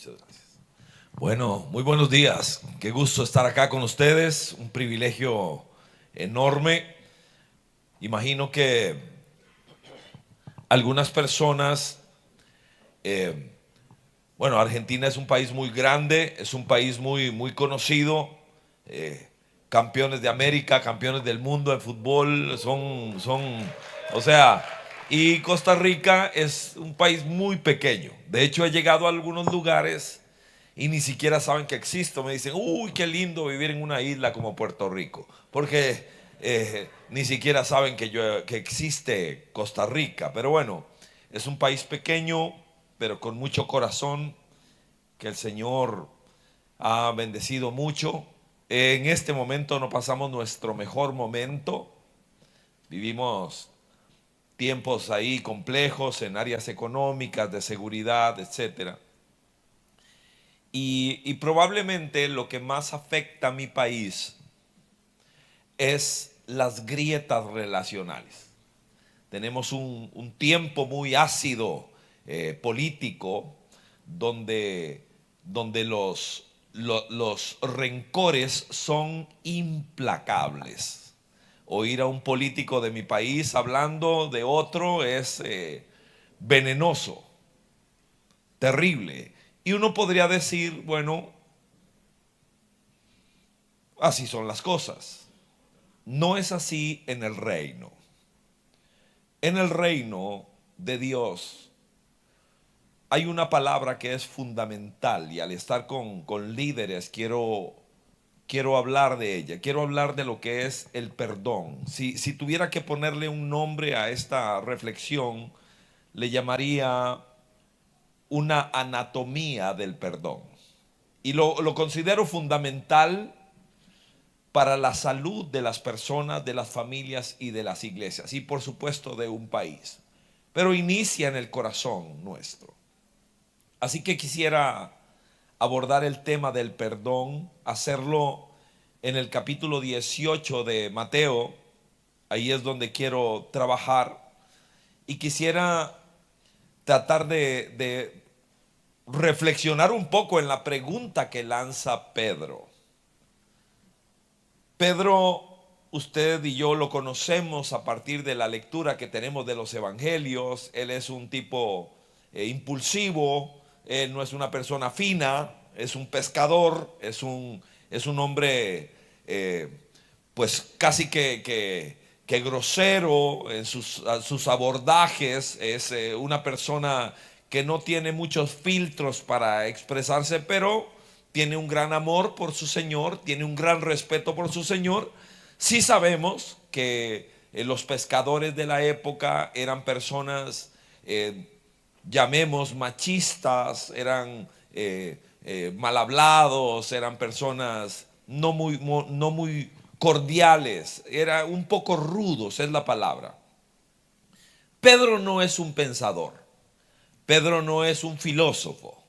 Muchas gracias. Bueno, muy buenos días. Qué gusto estar acá con ustedes. Un privilegio enorme. Imagino que algunas personas, eh, bueno, Argentina es un país muy grande, es un país muy conocido. eh, Campeones de América, campeones del mundo en fútbol, o sea, y Costa Rica es un país muy pequeño. De hecho, he llegado a algunos lugares y ni siquiera saben que existo. Me dicen, uy, qué lindo vivir en una isla como Puerto Rico, porque ni siquiera saben que existe Costa Rica. Pero bueno, es un país pequeño, pero con mucho corazón, que el Señor ha bendecido mucho. En este momento no pasamos nuestro mejor momento. Vivimos tiempos ahí complejos en áreas económicas, de seguridad, etcétera. Y probablemente lo que más afecta a mi país es las grietas relacionales. Tenemos un tiempo muy ácido político donde los rencores son implacables. Oír a un político de mi país hablando de otro es venenoso, terrible. Y uno podría decir, bueno, así son las cosas. No es así en el reino. En el reino de Dios hay una palabra que es fundamental, y al estar con líderes quiero hablar de ella. Quiero hablar de lo que es el perdón. Si tuviera que ponerle un nombre a esta reflexión, le llamaría una anatomía del perdón. Y lo considero fundamental para la salud de las personas, de las familias y de las iglesias, y por supuesto de un país. Pero inicia en el corazón nuestro. Así que quisiera abordar el tema del perdón, hacerlo en el capítulo 18 de Mateo. Ahí es donde quiero trabajar, y quisiera tratar de reflexionar un poco en la pregunta que lanza Pedro. Pedro, usted y yo lo conocemos a partir de la lectura que tenemos de los evangelios. Él es un tipo impulsivo, él no es una persona fina, es un pescador, es un hombre pues casi que grosero en sus abordajes. Es una persona que no tiene muchos filtros para expresarse, pero tiene un gran amor por su Señor, tiene un gran respeto por su Señor. Sí sabemos que los pescadores de la época eran personas, llamemos machistas, eran mal hablados, eran personas no muy cordiales, eran un poco rudos, es la palabra. Pedro no es un pensador, Pedro no es un filósofo.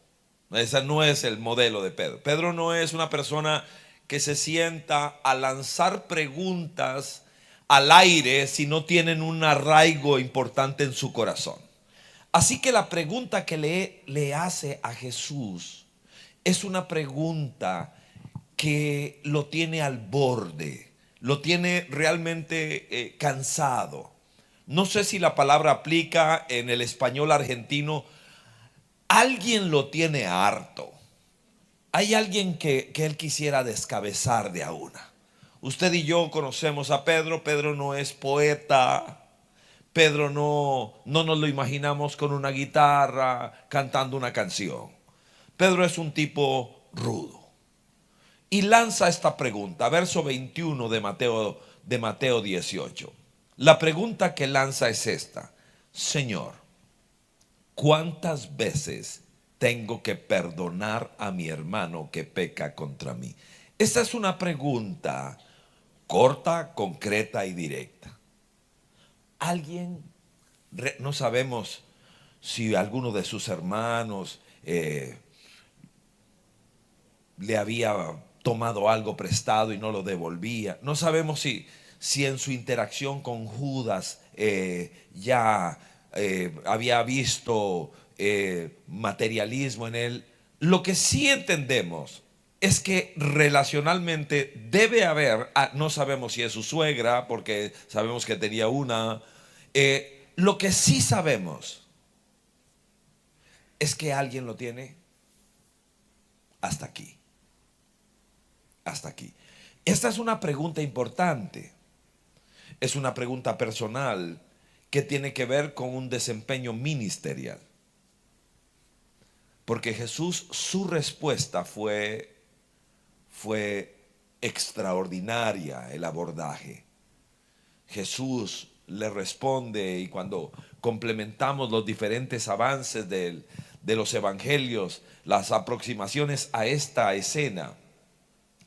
Ese no es el modelo de Pedro. Pedro no es una persona que se sienta a lanzar preguntas al aire si no tienen un arraigo importante en su corazón. Así que la pregunta que le hace a Jesús es una pregunta que lo tiene al borde, lo tiene realmente cansado. No sé si la palabra aplica en el español argentino. Alguien lo tiene harto. Hay alguien que él quisiera descabezar de a una. Usted y yo conocemos a Pedro. Pedro no es poeta. Pedro no nos lo imaginamos con una guitarra cantando una canción. Pedro es un tipo rudo. Y lanza esta pregunta, verso 21 de Mateo 18. La pregunta que lanza es esta: Señor, ¿cuántas veces tengo que perdonar a mi hermano que peca contra mí? Esta es una pregunta corta, concreta y directa. Alguien, no sabemos si alguno de sus hermanos le había tomado algo prestado y no lo devolvía. No sabemos si en su interacción con Judas ya había visto materialismo en él. Lo que sí entendemos es que relacionalmente debe haber, no sabemos si es su suegra, porque sabemos que tenía una. Lo que sí sabemos es que alguien lo tiene hasta aquí. Hasta aquí. Esta es una pregunta importante. Es una pregunta personal que tiene que ver con un desempeño ministerial. Porque Jesús, su respuesta fue extraordinaria, el abordaje. Jesús le responde, y cuando complementamos los diferentes avances de los evangelios, las aproximaciones a esta escena,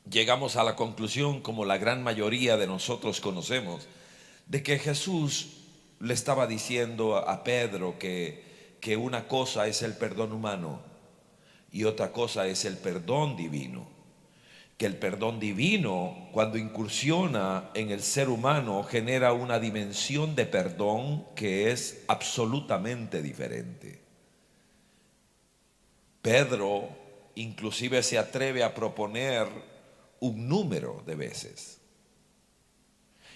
llegamos a la conclusión, como la gran mayoría de nosotros conocemos, de que Jesús le estaba diciendo a Pedro que una cosa es el perdón humano y otra cosa es el perdón divino. Que el perdón divino, cuando incursiona en el ser humano, genera una dimensión de perdón que es absolutamente diferente. Pedro inclusive se atreve a proponer un número de veces.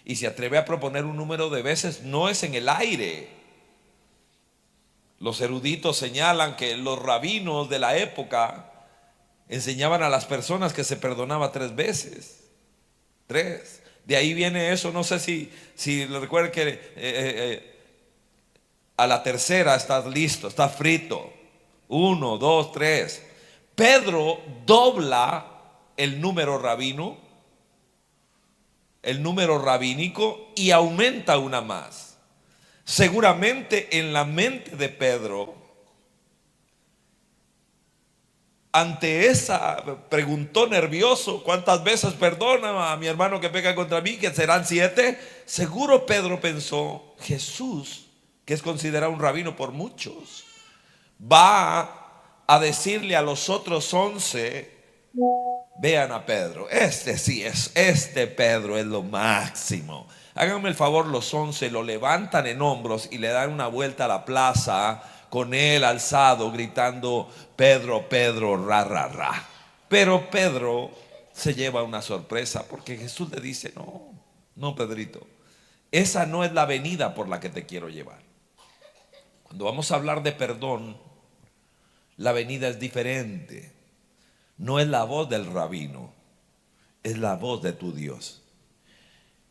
Y se atreve a proponer un número de veces, no es en el aire. Los eruditos señalan que los rabinos de la época enseñaban a las personas que se perdonaba 3 veces. 3. De ahí viene eso. No sé si recuerden que a la tercera estás listo, estás frito. 1, 2, 3. Pedro dobla el número rabino, el número rabínico, y aumenta una más. Seguramente en la mente de Pedro, ante esa, preguntó nervioso: ¿cuántas veces perdona a mi hermano que peca contra mí? Que serán 7. Seguro Pedro pensó: Jesús, que es considerado un rabino por muchos, va a decirle a los otros 11: vean a Pedro, este Pedro es lo máximo. Háganme el favor, los 11 lo levantan en hombros y le dan una vuelta a la plaza con él alzado, gritando: Pedro, Pedro, ra, ra, ra. Pero Pedro se lleva una sorpresa, porque Jesús le dice: no, Pedrito, esa no es la venida por la que te quiero llevar. Cuando vamos a hablar de perdón, la venida es diferente. No es la voz del rabino, es la voz de tu Dios.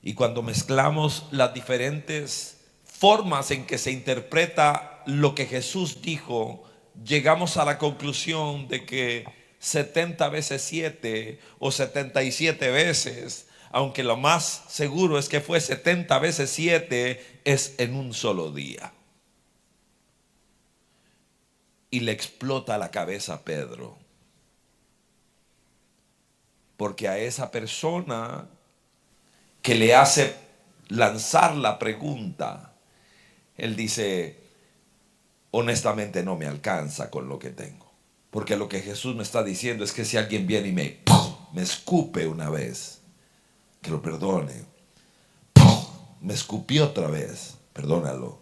Y cuando mezclamos las diferentes formas en que se interpreta lo que Jesús dijo, llegamos a la conclusión de que 70 veces 7 o 77 veces, aunque lo más seguro es que fue 70 veces 7, es en un solo día. Y le explota la cabeza a Pedro, porque a esa persona que le hace lanzar la pregunta, él dice: honestamente no me alcanza con lo que tengo. Porque lo que Jesús me está diciendo es que si alguien viene y me escupe una vez, que lo perdone. Me escupió otra vez, perdónalo.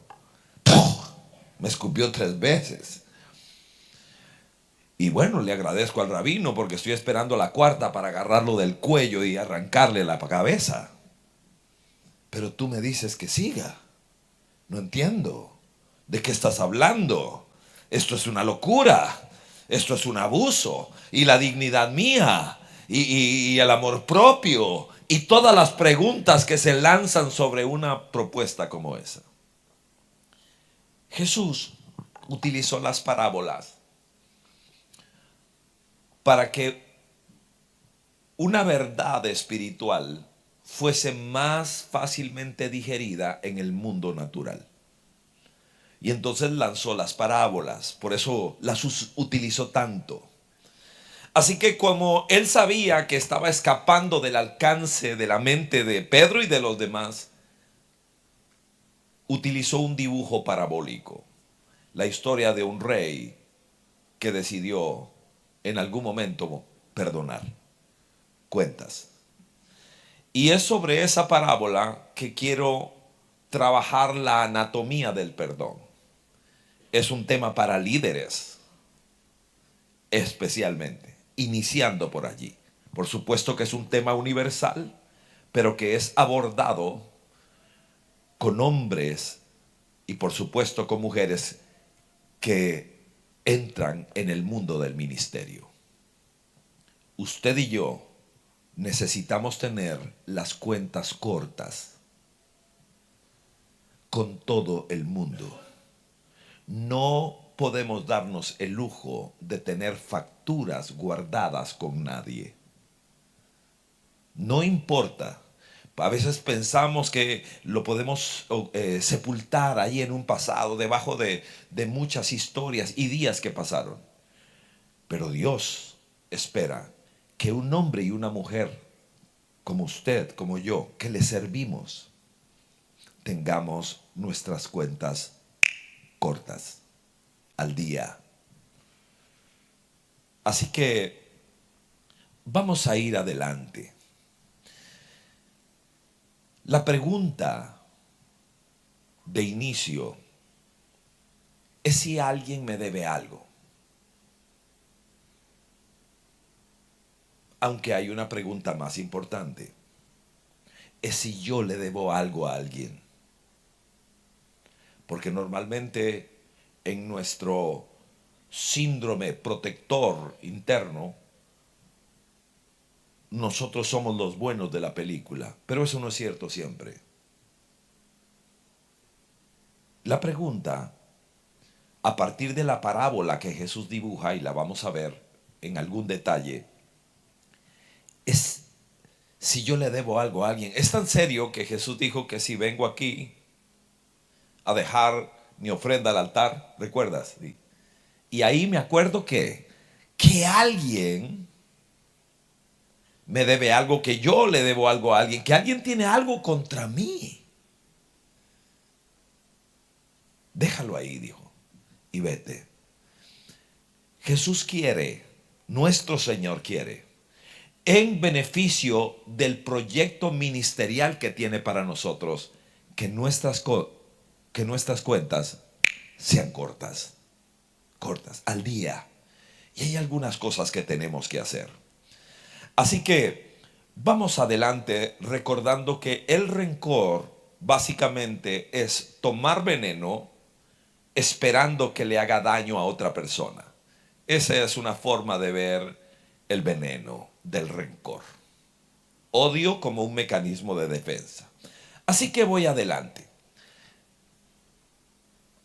Me escupió 3 veces. Y bueno, le agradezco al rabino porque estoy esperando la 4ª para agarrarlo del cuello y arrancarle la cabeza. Pero tú me dices que siga. No entiendo. ¿De qué estás hablando? Esto es una locura. Esto es un abuso. Y la dignidad mía. Y el amor propio. Y todas las preguntas que se lanzan sobre una propuesta como esa. Jesús utilizó las parábolas para que una verdad espiritual fuese más fácilmente digerida en el mundo natural. Y entonces lanzó las parábolas, por eso las utilizó tanto. Así que como él sabía que estaba escapando del alcance de la mente de Pedro y de los demás, utilizó un dibujo parabólico. La historia de un rey que decidió en algún momento perdonar cuentas. Y es sobre esa parábola que quiero trabajar la anatomía del perdón. Es un tema para líderes. especialmente, iniciando por allí. Por supuesto que es un tema universal, pero que es abordado con hombres y por supuesto con mujeres que entran en el mundo del ministerio. Usted y yo necesitamos tener las cuentas cortas con todo el mundo. No podemos darnos el lujo de tener facturas guardadas con nadie. No importa. A veces pensamos que lo podemos sepultar ahí en un pasado, debajo de muchas historias y días que pasaron. Pero Dios espera que un hombre y una mujer, como usted, como yo, que le servimos, tengamos nuestras cuentas cortas, al día. Así que vamos a ir adelante. La pregunta de inicio es si alguien me debe algo. Aunque hay una pregunta más importante. Es si yo le debo algo a alguien. Porque normalmente en nuestro síndrome protector interno, nosotros somos los buenos de la película, pero eso no es cierto siempre. La pregunta, a partir de la parábola que Jesús dibuja, y la vamos a ver en algún detalle, es si yo le debo algo a alguien. Es tan serio que Jesús dijo que si vengo aquí a dejar mi ofrenda al altar, ¿recuerdas? Y ahí me acuerdo que alguien me debe algo, que yo le debo algo a alguien, que alguien tiene algo contra mí. Déjalo ahí, dijo, y vete. Jesús quiere, nuestro Señor quiere, en beneficio del proyecto ministerial que tiene para nosotros, que nuestras cuentas sean cortas, al día. Y hay algunas cosas que tenemos que hacer. Así que vamos adelante recordando que el rencor básicamente es tomar veneno esperando que le haga daño a otra persona. Esa es una forma de ver el veneno del rencor. Odio como un mecanismo de defensa. Así que voy adelante.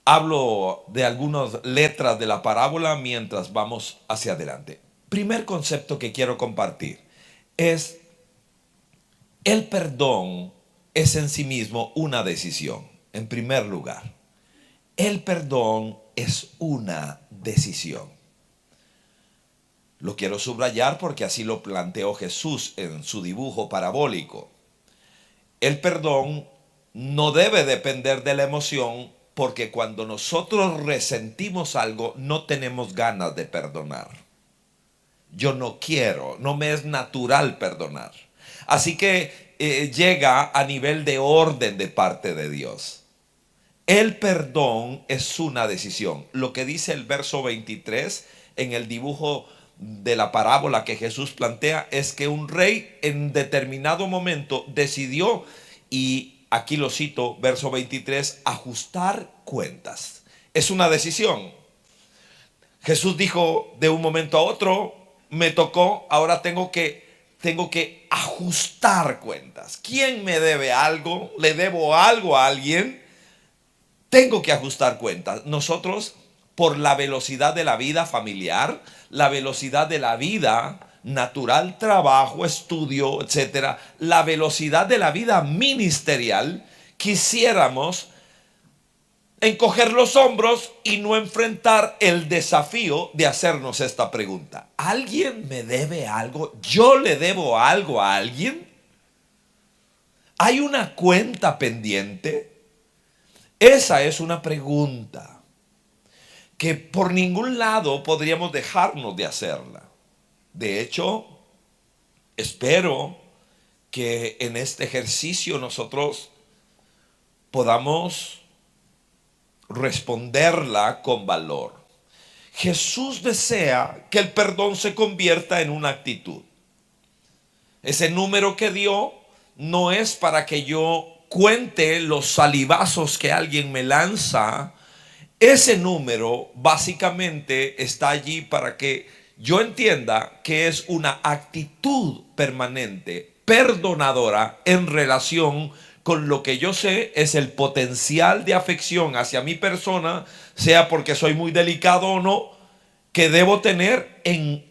Hablo de algunas letras de la parábola mientras vamos hacia adelante. Primer concepto que quiero compartir es: el perdón es en sí mismo una decisión. En primer lugar, el perdón es una decisión. Lo quiero subrayar porque así lo planteó Jesús en su dibujo parabólico. El perdón no debe depender de la emoción, porque cuando nosotros resentimos algo no tenemos ganas de perdonar. Yo no quiero, no me es natural perdonar. Así que llega a nivel de orden de parte de Dios. El perdón es una decisión. Lo que dice el verso 23 en el dibujo de la parábola que Jesús plantea es que un rey en determinado momento decidió, y aquí lo cito, verso 23, ajustar cuentas. Es una decisión. Jesús dijo de un momento a otro: me tocó, ahora tengo que ajustar cuentas. ¿Quién me debe algo? ¿Le debo algo a alguien? Tengo que ajustar cuentas. Nosotros, por la velocidad de la vida familiar, la velocidad de la vida natural, trabajo, estudio, etcétera, la velocidad de la vida ministerial, quisiéramos encoger los hombros y no enfrentar el desafío de hacernos esta pregunta: ¿alguien me debe algo? ¿Yo le debo algo a alguien? ¿Hay una cuenta pendiente? Esa es una pregunta que por ningún lado podríamos dejarnos de hacerla. De hecho, espero que en este ejercicio nosotros podamos responderla con valor. Jesús desea que el perdón se convierta en una actitud. Ese número que dio no es para que yo cuente los salivazos que alguien me lanza. Ese número básicamente está allí para que yo entienda que es una actitud permanente, perdonadora en relación con lo que yo sé es el potencial de afección hacia mi persona, sea porque soy muy delicado o no, que debo tener en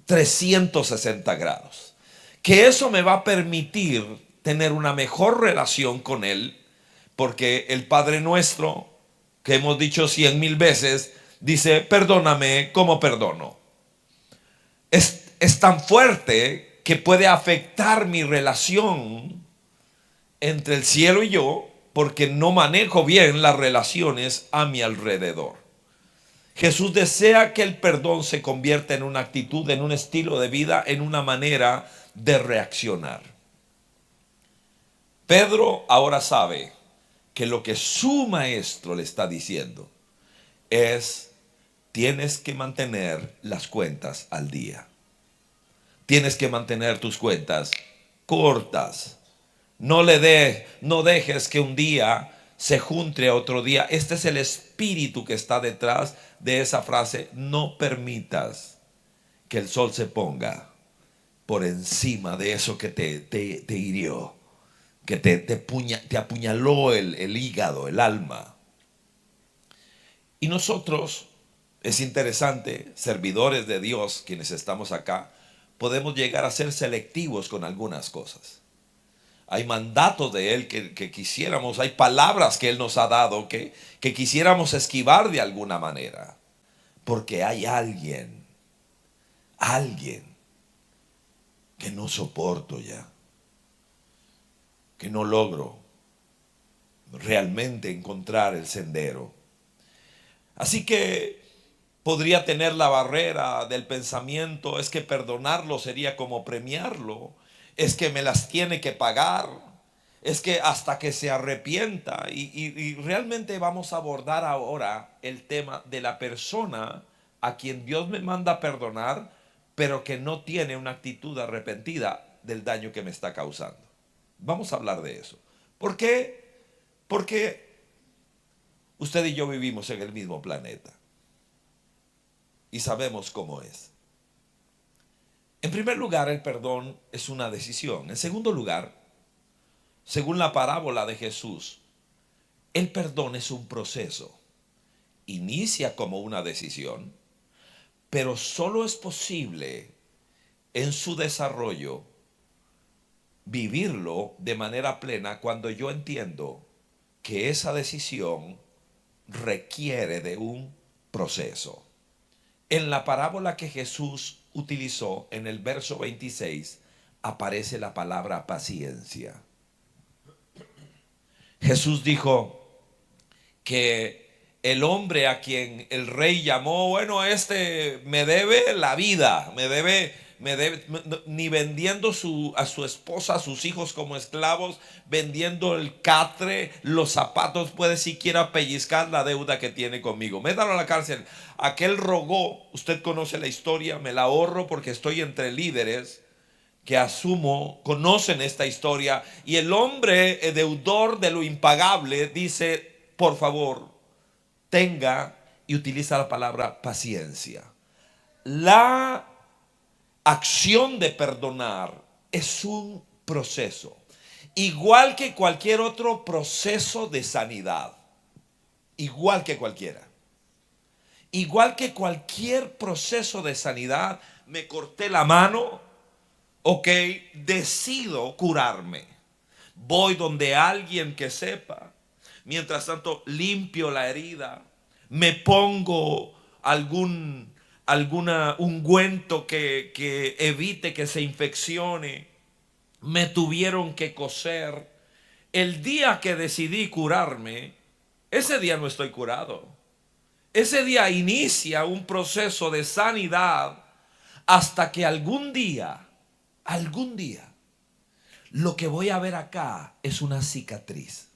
360 grados. Que eso me va a permitir tener una mejor relación con Él, porque el Padre Nuestro, que hemos dicho 100,000 veces, dice, perdóname como perdono. Es tan fuerte que puede afectar mi relación entre el cielo y yo, porque no manejo bien las relaciones a mi alrededor. Jesús desea que el perdón se convierta en una actitud, en un estilo de vida, en una manera de reaccionar. Pedro ahora sabe que lo que su maestro le está diciendo es: tienes que mantener las cuentas al día. Tienes que mantener tus cuentas cortas. No dejes que un día se junte a otro día. Este es el espíritu que está detrás de esa frase: no permitas que el sol se ponga por encima de eso que te hirió, que te apuñaló el hígado, el alma. Y nosotros, es interesante, servidores de Dios, quienes estamos acá, podemos llegar a ser selectivos con algunas cosas. Hay mandatos de Él que quisiéramos, hay palabras que Él nos ha dado que quisiéramos esquivar de alguna manera. Porque hay alguien que no soporto ya, que no logro realmente encontrar el sendero. Así que podría tener la barrera del pensamiento: es que perdonarlo sería como premiarlo, es que me las tiene que pagar, es que hasta que se arrepienta. Y realmente vamos a abordar ahora el tema de la persona a quien Dios me manda a perdonar, pero que no tiene una actitud arrepentida del daño que me está causando. Vamos a hablar de eso. ¿Por qué? Porque usted y yo vivimos en el mismo planeta y sabemos cómo es. En primer lugar, el perdón es una decisión. En segundo lugar, según la parábola de Jesús, el perdón es un proceso. Inicia como una decisión, pero solo es posible en su desarrollo vivirlo de manera plena cuando yo entiendo que esa decisión requiere de un proceso. En la parábola que Jesús utilizó en el verso 26 aparece la palabra paciencia. Jesús dijo que el hombre a quien el rey llamó, bueno, este me debe la vida, me debe, ni vendiendo a su esposa, a sus hijos como esclavos, vendiendo el catre, los zapatos, puede siquiera pellizcar la deuda que tiene conmigo. Métalo a la cárcel. Aquel rogó, usted conoce la historia, me la ahorro porque estoy entre líderes que asumo, conocen esta historia. Y el hombre deudor de lo impagable dice: por favor, tenga, y utiliza la palabra paciencia. La acción de perdonar es un proceso, igual que cualquier otro proceso de sanidad, igual que cualquiera. Igual que cualquier proceso de sanidad, me corté la mano, ok, decido curarme. Voy donde alguien que sepa. Mientras tanto, limpio la herida. Me pongo alguna ungüento que evite que se infeccione. Me tuvieron que coser. El día que decidí curarme, ese día no estoy curado. Ese día inicia un proceso de sanidad hasta que algún día, lo que voy a ver acá es una cicatriz.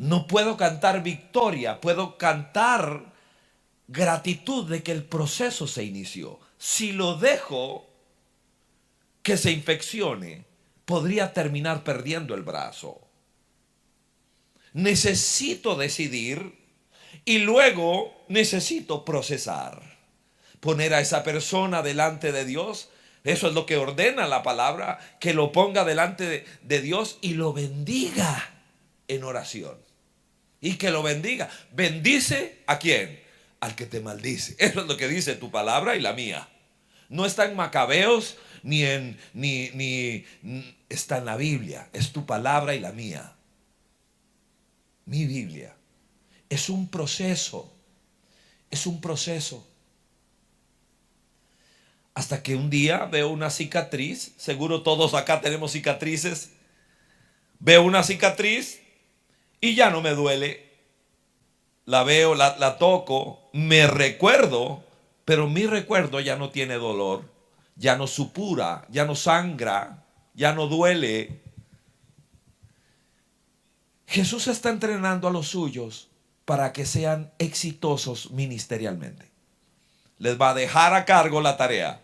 No puedo cantar victoria, puedo cantar gratitud de que el proceso se inició. Si lo dejo que se infeccione, podría terminar perdiendo el brazo. Necesito decidir y luego necesito procesar. Poner a esa persona delante de Dios. Eso es lo que ordena la palabra, que lo ponga delante de Dios y lo bendiga en oración. Y que lo bendiga. ¿Bendice a quién? Al que te maldice. Eso es lo que dice tu palabra y la mía. No está en Macabeos ni está en la Biblia. Es tu palabra y la mía. Mi Biblia. Es un proceso. Es un proceso. Hasta que un día veo una cicatriz. Seguro todos acá tenemos cicatrices. Veo una cicatriz y ya no me duele. La veo, la toco, me recuerdo, pero mi recuerdo ya no tiene dolor, ya no supura, ya no sangra, ya no duele. Jesús está entrenando a los suyos para que sean exitosos ministerialmente. Les va a dejar a cargo la tarea.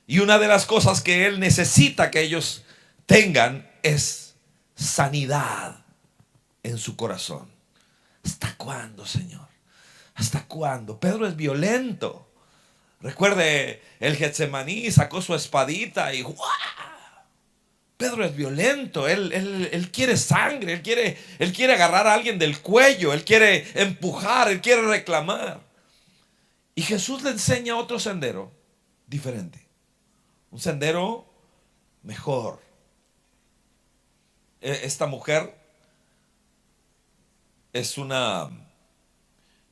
Y una de las cosas que Él necesita que ellos tengan es sanidad en su corazón. ¿Hasta cuándo, Señor? ¿Hasta cuándo? Pedro es violento. Recuerde el Getsemaní, sacó su espadita y ¡guau! Pedro es violento. Él quiere sangre, él quiere agarrar a alguien del cuello, él quiere empujar, él quiere reclamar. Y Jesús le enseña otro sendero diferente. Un sendero mejor. Esta mujer es una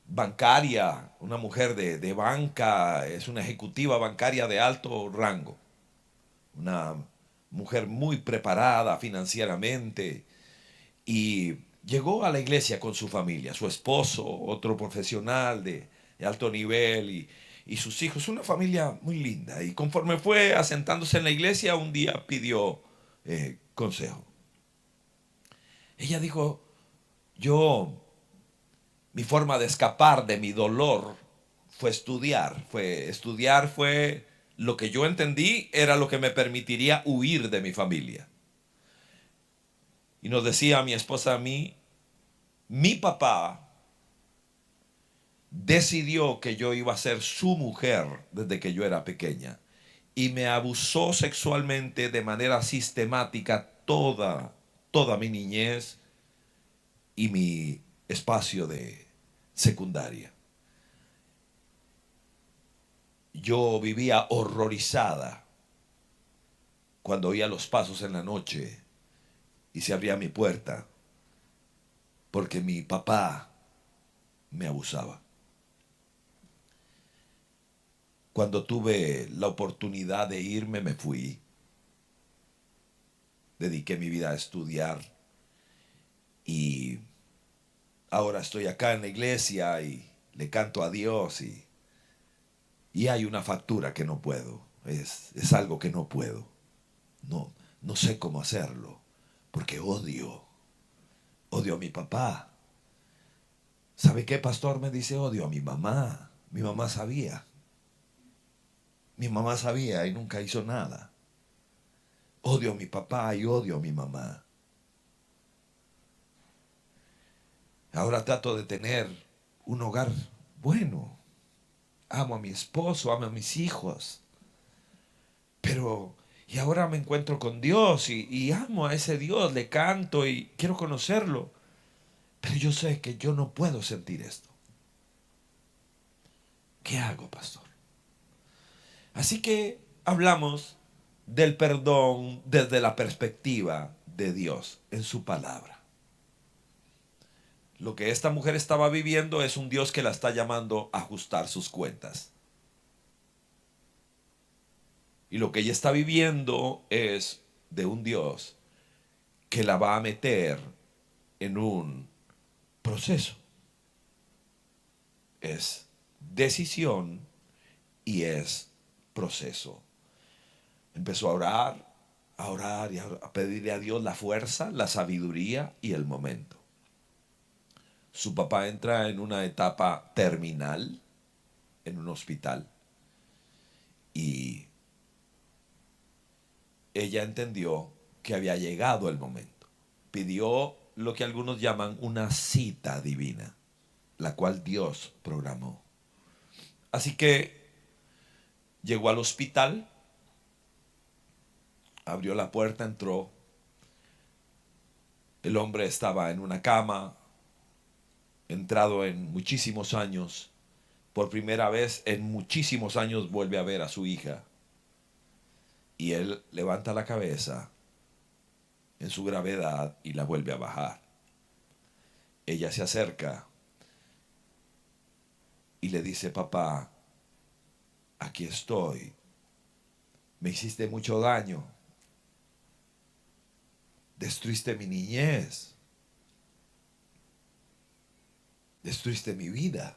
bancaria, una mujer de banca, es una ejecutiva bancaria de alto rango, una mujer muy preparada financieramente y llegó a la iglesia con su familia, su esposo, otro profesional de alto nivel y sus hijos, una familia muy linda. Y conforme fue asentándose en la iglesia, un día pidió consejo. Ella dijo, mi forma de escapar de mi dolor fue estudiar. Estudiar fue lo que yo entendí, era lo que me permitiría huir de mi familia. Y nos decía a mi esposa, a mí, mi papá decidió que yo iba a ser su mujer desde que yo era pequeña. Y me abusó sexualmente de manera sistemática toda mi niñez y mi espacio de secundaria. Yo vivía horrorizada cuando oía los pasos en la noche y se abría mi puerta porque mi papá me abusaba. Cuando tuve la oportunidad de irme, me fui. Dediqué mi vida a estudiar y ahora estoy acá en la iglesia y le canto a Dios y hay una factura que no puedo. Es algo que no puedo. No sé cómo hacerlo porque odio a mi papá. ¿Sabe qué, pastor? Me dice, odio a mi mamá. Mi mamá sabía. Mi mamá sabía y nunca hizo nada. Odio a mi papá y odio a mi mamá. Ahora trato de tener un hogar bueno. Amo a mi esposo, amo a mis hijos. Pero, y ahora me encuentro con Dios y amo a ese Dios, le canto y quiero conocerlo. Pero yo sé que yo no puedo sentir esto. ¿Qué hago, pastor? Así que hablamos del perdón desde la perspectiva de Dios en su palabra. Lo que esta mujer estaba viviendo es un Dios que la está llamando a ajustar sus cuentas. Y lo que ella está viviendo es de un Dios que la va a meter en un proceso. Es decisión y es proceso. Empezó a orar y a pedirle a Dios la fuerza, la sabiduría y el momento. Su papá entra en una etapa terminal en un hospital y ella entendió que había llegado el momento. Pidió lo que algunos llaman una cita divina, la cual Dios programó. Así que llegó al hospital, abrió la puerta, entró. El hombre estaba en una cama, entrado en muchísimos años. Por primera vez en muchísimos años vuelve a ver a su hija. Y él levanta la cabeza en su gravedad y la vuelve a bajar. Ella se acerca y le dice: papá, aquí estoy. Me hiciste mucho daño. Destruiste mi niñez. Destruiste mi vida.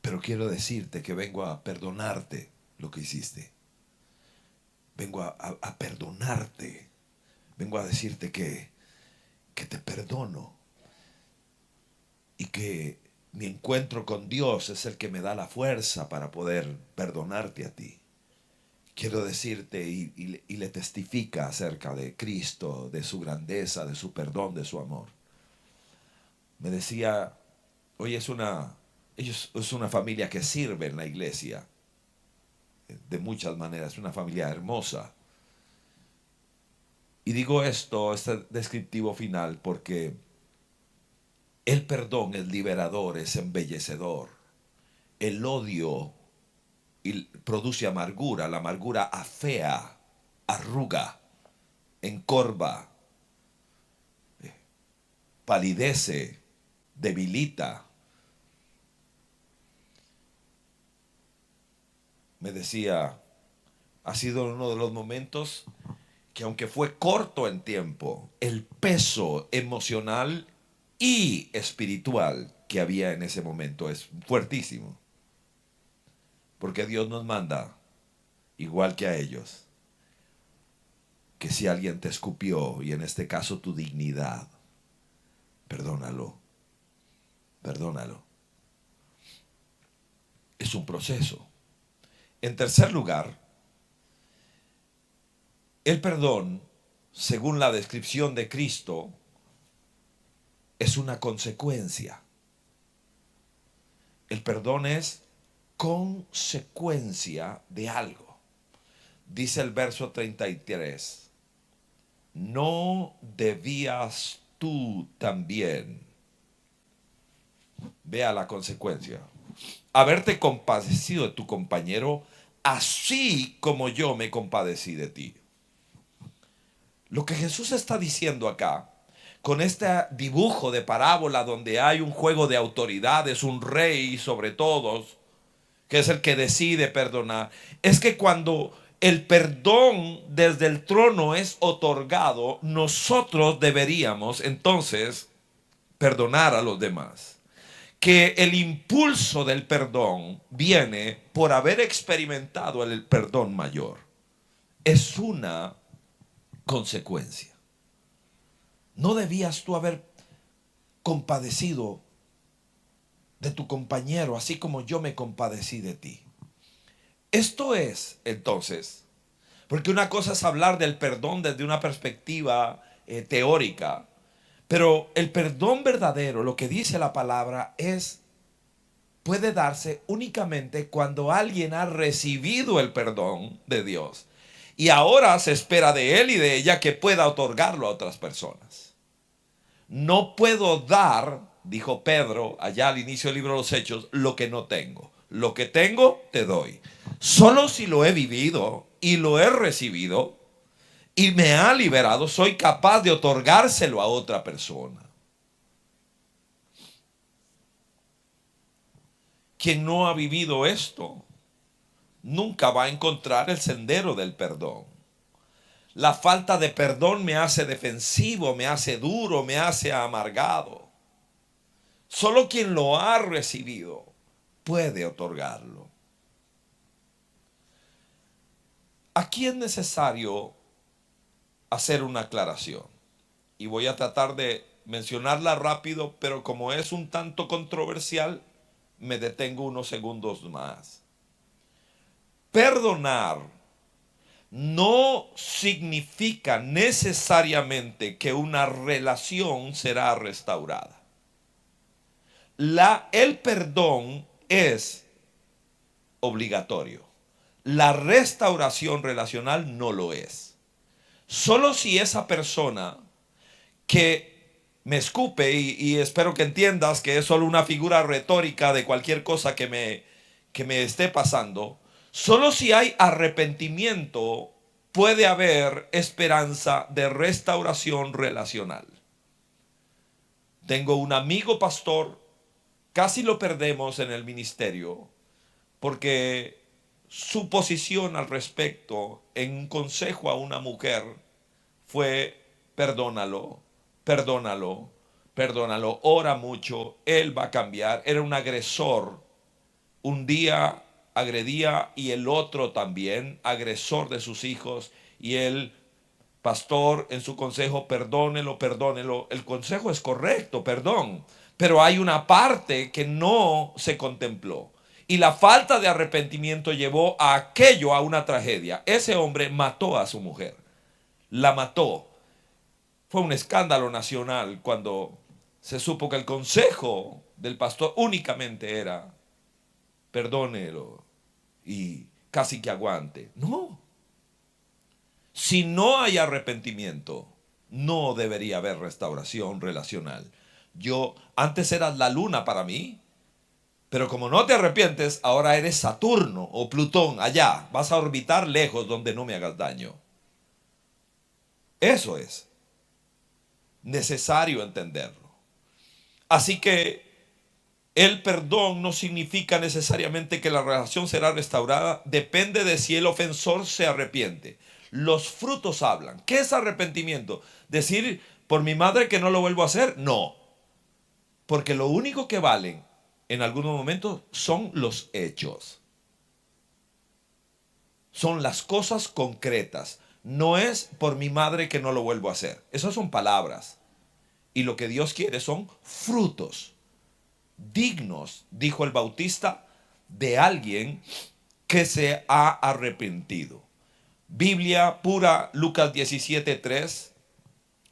Pero quiero decirte que vengo a perdonarte lo que hiciste. Vengo a perdonarte. Vengo a decirte que te perdono. Y que mi encuentro con Dios es el que me da la fuerza para poder perdonarte a ti. Quiero decirte y le testifica acerca de Cristo, de su grandeza, de su perdón, de su amor. Me decía: oye, es una familia que sirve en la iglesia de muchas maneras, es una familia hermosa. Y digo esto, este descriptivo final, porque el perdón es liberador, es embellecedor. El odio produce amargura, la amargura afea, arruga, encorva, palidece, debilita. Me decía: ha sido uno de los momentos que, aunque fue corto en tiempo, el peso emocional y espiritual que había en ese momento es fuertísimo. Porque Dios nos manda, igual que a ellos, que si alguien te escupió, y en este caso tu dignidad, perdónalo, perdónalo. Es un proceso. En tercer lugar, el perdón, según la descripción de Cristo, es una consecuencia. El perdón es consecuencia de algo. Dice el verso 33: ¿no debías tú también, vea la consecuencia, haberte compadecido de tu compañero, así como yo me compadecí de ti? Lo que Jesús está diciendo acá, con este dibujo de parábola donde hay un juego de autoridades, un rey sobre todos, que es el que decide perdonar, es que cuando el perdón desde el trono es otorgado, nosotros deberíamos entonces perdonar a los demás. Que el impulso del perdón viene por haber experimentado el perdón mayor. Es una consecuencia. ¿No debías tú haber compadecido de tu compañero, así como yo me compadecí de ti? Esto es, entonces, porque una cosa es hablar del perdón desde una perspectiva teórica, pero el perdón verdadero, lo que dice la palabra, puede darse únicamente cuando alguien ha recibido el perdón de Dios y ahora se espera de él y de ella que pueda otorgarlo a otras personas. No puedo dar, dijo Pedro allá al inicio del libro de los Hechos, lo que no tengo. Lo que tengo, te doy. Solo si lo he vivido y lo he recibido y me ha liberado, soy capaz de otorgárselo a otra persona. Quien no ha vivido esto, nunca va a encontrar el sendero del perdón. La falta de perdón me hace defensivo, me hace duro, me hace amargado. Solo quien lo ha recibido puede otorgarlo. Aquí es necesario hacer una aclaración y voy a tratar de mencionarla rápido, pero como es un tanto controversial, me detengo unos segundos más. Perdonar no significa necesariamente que una relación será restaurada. El perdón es obligatorio. La restauración relacional no lo es. Solo si esa persona que me escupe, y espero que entiendas que es solo una figura retórica de cualquier cosa que me esté pasando, solo si hay arrepentimiento puede haber esperanza de restauración relacional. Tengo un amigo pastor, casi lo perdemos en el ministerio porque su posición al respecto en un consejo a una mujer fue: perdónalo, perdónalo, perdónalo, ora mucho, él va a cambiar. Era un agresor, un día agredía y el otro también, agresor de sus hijos, y el pastor en su consejo: perdónelo, perdónelo. El consejo es correcto, perdón, pero hay una parte que no se contempló. Y la falta de arrepentimiento llevó a aquello a una tragedia. Ese hombre mató a su mujer, la mató. Fue un escándalo nacional cuando se supo que el consejo del pastor únicamente era: perdónelo y casi que aguante. No. Si no hay arrepentimiento, no debería haber restauración relacional. Antes eras la luna para mí, pero como no te arrepientes, ahora eres Saturno o Plutón allá. Vas a orbitar lejos donde no me hagas daño. Eso es necesario entenderlo. Así que el perdón no significa necesariamente que la relación será restaurada. Depende de si el ofensor se arrepiente. Los frutos hablan. ¿Qué es arrepentimiento? Decir: por mi madre que no lo vuelvo a hacer. No. Porque lo único que valen en algunos momentos son los hechos. Son las cosas concretas. No es por mi madre que no lo vuelvo a hacer. Esas son palabras. Y lo que Dios quiere son frutos dignos, dijo el Bautista, de alguien que se ha arrepentido. Biblia pura, Lucas 17:3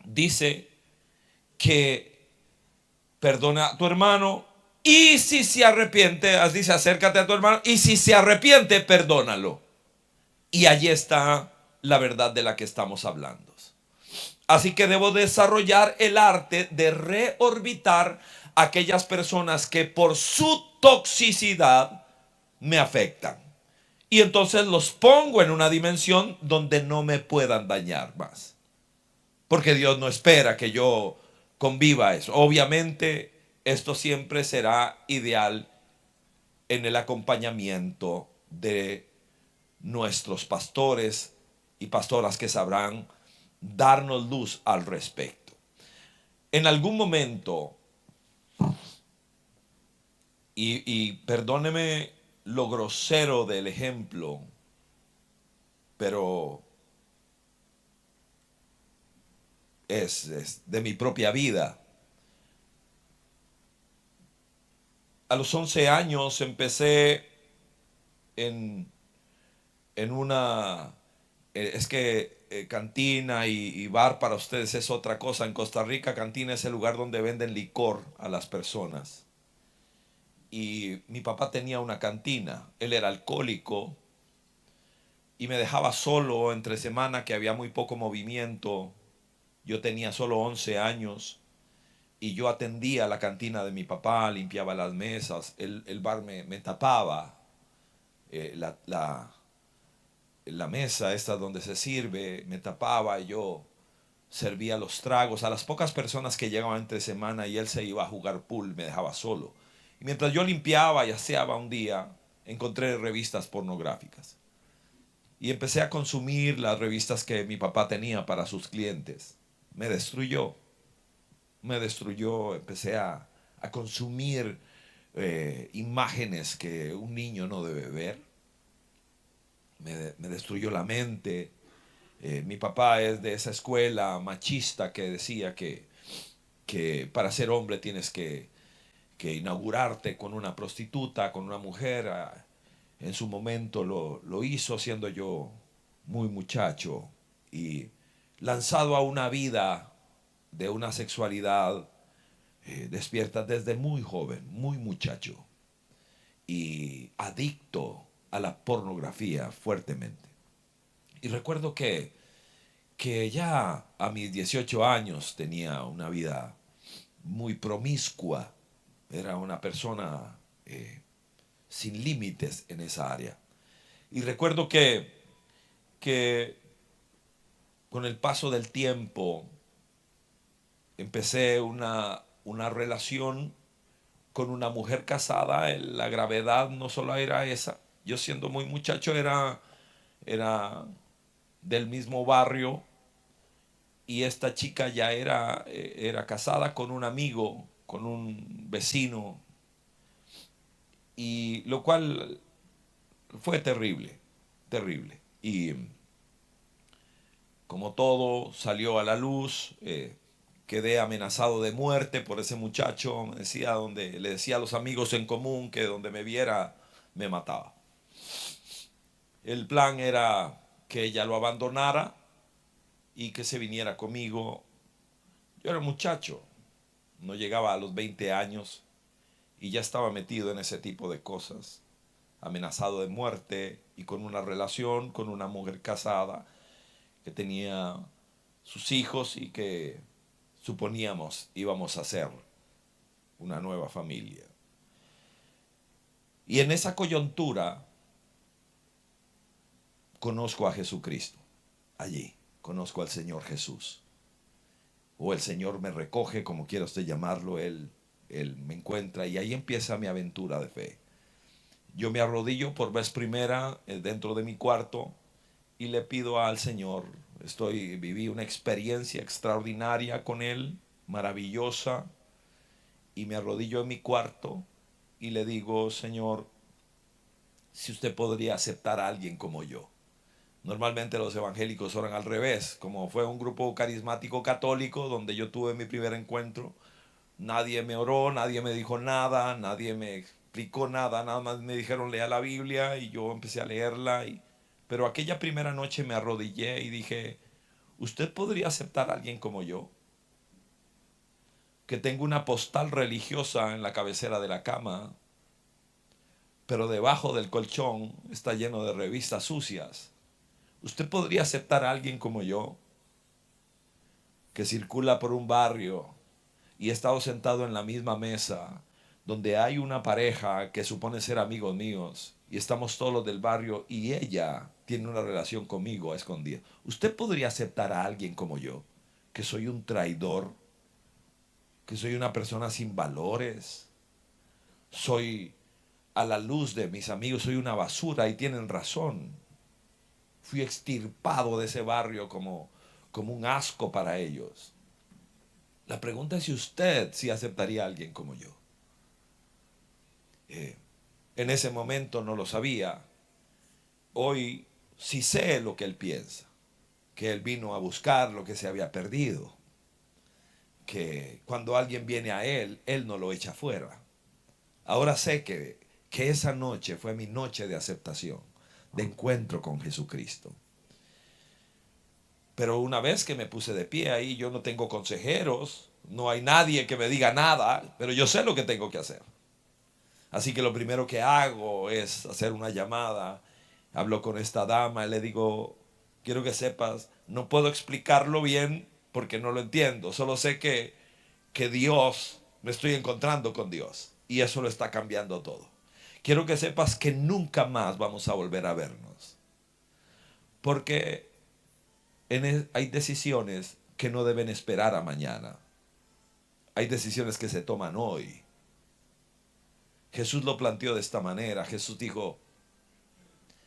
dice que perdona a tu hermano y si se arrepiente, dice: acércate a tu hermano y si se arrepiente, perdónalo. Y allí está la verdad de la que estamos hablando. Así que debo desarrollar el arte de reorbitar aquellas personas que por su toxicidad me afectan. Y entonces los pongo en una dimensión donde no me puedan dañar más. Porque Dios no espera que yo conviva eso. Obviamente esto siempre será ideal en el acompañamiento de nuestros pastores y pastoras que sabrán darnos luz al respecto. En algún momento, y perdóneme lo grosero del ejemplo, pero es de mi propia vida. A los 11 años empecé en una, es que cantina y bar para ustedes es otra cosa. En Costa Rica, cantina es el lugar donde venden licor a las personas. Y mi papá tenía una cantina, él era alcohólico y me dejaba solo entre semana, que había muy poco movimiento. Yo tenía solo 11 años y yo atendía la cantina de mi papá, limpiaba las mesas, el bar me tapaba eh, la, la, la mesa esta donde se sirve, me tapaba y yo servía los tragos a las pocas personas que llegaban entre semana, y él se iba a jugar pool, me dejaba solo. Y mientras yo limpiaba y aseaba un día, encontré revistas pornográficas. Y empecé a consumir las revistas que mi papá tenía para sus clientes. Me destruyó, empecé a consumir imágenes que un niño no debe ver. Me destruyó la mente. Mi papá es de esa escuela machista que decía que que para ser hombre tienes que inaugurarte con una prostituta, con una mujer. En su momento lo hizo siendo yo muy muchacho y lanzado a una vida de una sexualidad despierta desde muy joven, muy muchacho y adicto a la pornografía fuertemente. Y recuerdo que ya a mis 18 años tenía una vida muy promiscua, era una persona sin límites en esa área. Y recuerdo que con el paso del tiempo empecé una relación con una mujer casada. La gravedad no solo era esa. Yo siendo muy muchacho era del mismo barrio y esta chica ya era casada con un amigo, con un vecino, y lo cual fue terrible, terrible. Y como todo salió a la luz, quedé amenazado de muerte por ese muchacho. Me decía le decía a los amigos en común que donde me viera me mataba. El plan era que ella lo abandonara y que se viniera conmigo. Yo era muchacho, no llegaba a los 20 años y ya estaba metido en ese tipo de cosas, amenazado de muerte y con una relación con una mujer casada que tenía sus hijos y que suponíamos íbamos a ser una nueva familia. Y en esa coyuntura conozco a Jesucristo. Allí conozco al Señor Jesús. O el Señor me recoge, como quiera usted llamarlo, Él me encuentra y ahí empieza mi aventura de fe. Yo me arrodillo por vez primera dentro de mi cuarto y le pido al Señor. Viví una experiencia extraordinaria con Él, maravillosa, y me arrodillo en mi cuarto y le digo: Señor, si usted podría aceptar a alguien como yo. Normalmente los evangélicos oran al revés. Como fue un grupo carismático católico donde yo tuve mi primer encuentro, nadie me oró, nadie me dijo nada, nadie me explicó nada, nada más me dijeron lea la Biblia y yo empecé a leerla. Pero aquella primera noche me arrodillé y dije: ¿usted podría aceptar a alguien como yo? Que tengo una postal religiosa en la cabecera de la cama, pero debajo del colchón está lleno de revistas sucias. ¿Usted podría aceptar a alguien como yo, que circula por un barrio y he estado sentado en la misma mesa, donde hay una pareja que supone ser amigos míos, y estamos todos los del barrio y ella tiene una relación conmigo a escondidas? ¿Usted podría aceptar a alguien como yo, que soy un traidor, que soy una persona sin valores, soy a la luz de mis amigos, soy una basura? Y tienen razón. Fui extirpado de ese barrio como un asco para ellos. La pregunta es si usted sí aceptaría a alguien como yo. En ese momento no lo sabía. Hoy sí sé lo que él piensa. Que él vino a buscar lo que se había perdido. Que cuando alguien viene a él no lo echa fuera. Ahora sé que esa noche fue mi noche de aceptación, de encuentro con Jesucristo. Pero una vez que me puse de pie ahí, yo no tengo consejeros, no hay nadie que me diga nada, pero yo sé lo que tengo que hacer. Así que lo primero que hago es hacer una llamada. Hablo con esta dama y le digo: quiero que sepas, no puedo explicarlo bien porque no lo entiendo. Solo sé que Dios, me estoy encontrando con Dios y eso lo está cambiando todo. Quiero que sepas que nunca más vamos a volver a vernos. Porque hay decisiones que no deben esperar a mañana. Hay decisiones que se toman hoy. Jesús lo planteó de esta manera. Jesús dijo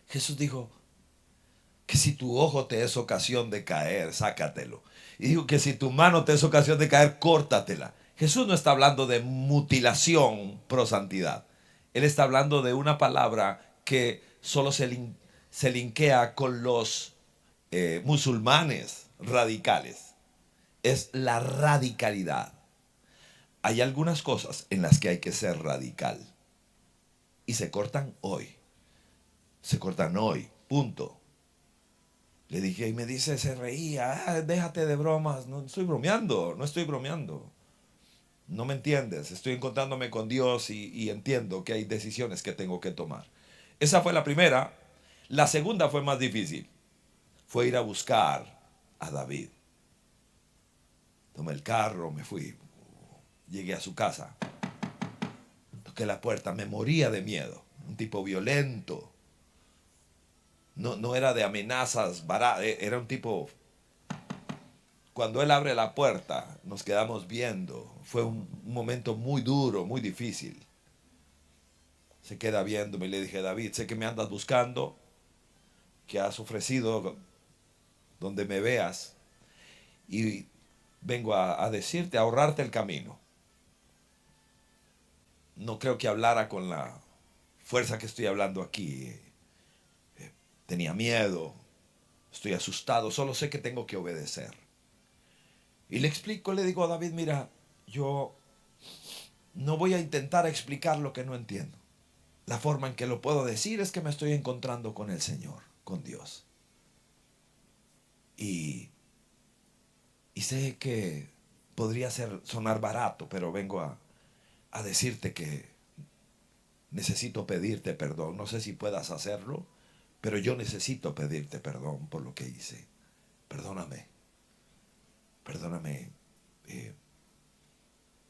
que si tu ojo te es ocasión de caer, sácatelo. Y dijo que si tu mano te es ocasión de caer, córtatela. Jesús no está hablando de mutilación pro santidad. Él está hablando de una palabra que solo se linkea con los musulmanes radicales. Es la radicalidad. Hay algunas cosas en las que hay que ser radical y se cortan hoy. Se cortan hoy, punto. Le dije y me dice, se reía, déjate de bromas. No estoy bromeando, no estoy bromeando. No me entiendes, estoy encontrándome con Dios y entiendo que hay decisiones que tengo que tomar. Esa fue la primera. La segunda fue más difícil. Fue ir a buscar a David. Tomé el carro, me fui, llegué a su casa, toqué la puerta, me moría de miedo. Un tipo violento. No era de amenazas baratas, era un tipo. Cuando él abre la puerta, nos quedamos viendo. Fue un momento muy duro, muy difícil. Se queda viéndome y le dije, David, sé que me andas buscando, que has ofrecido donde me veas y vengo a decirte, a ahorrarte el camino. No creo que hablara con la fuerza que estoy hablando aquí. Tenía miedo, estoy asustado, solo sé que tengo que obedecer. Y le explico, le digo a David, mira, yo no voy a intentar explicar lo que no entiendo. La forma en que lo puedo decir es que me estoy encontrando con el Señor, con Dios. Y, y sé que podría sonar barato, pero vengo a decirte que necesito pedirte perdón. No sé si puedas hacerlo, pero yo necesito pedirte perdón por lo que hice. Perdóname, perdóname. eh,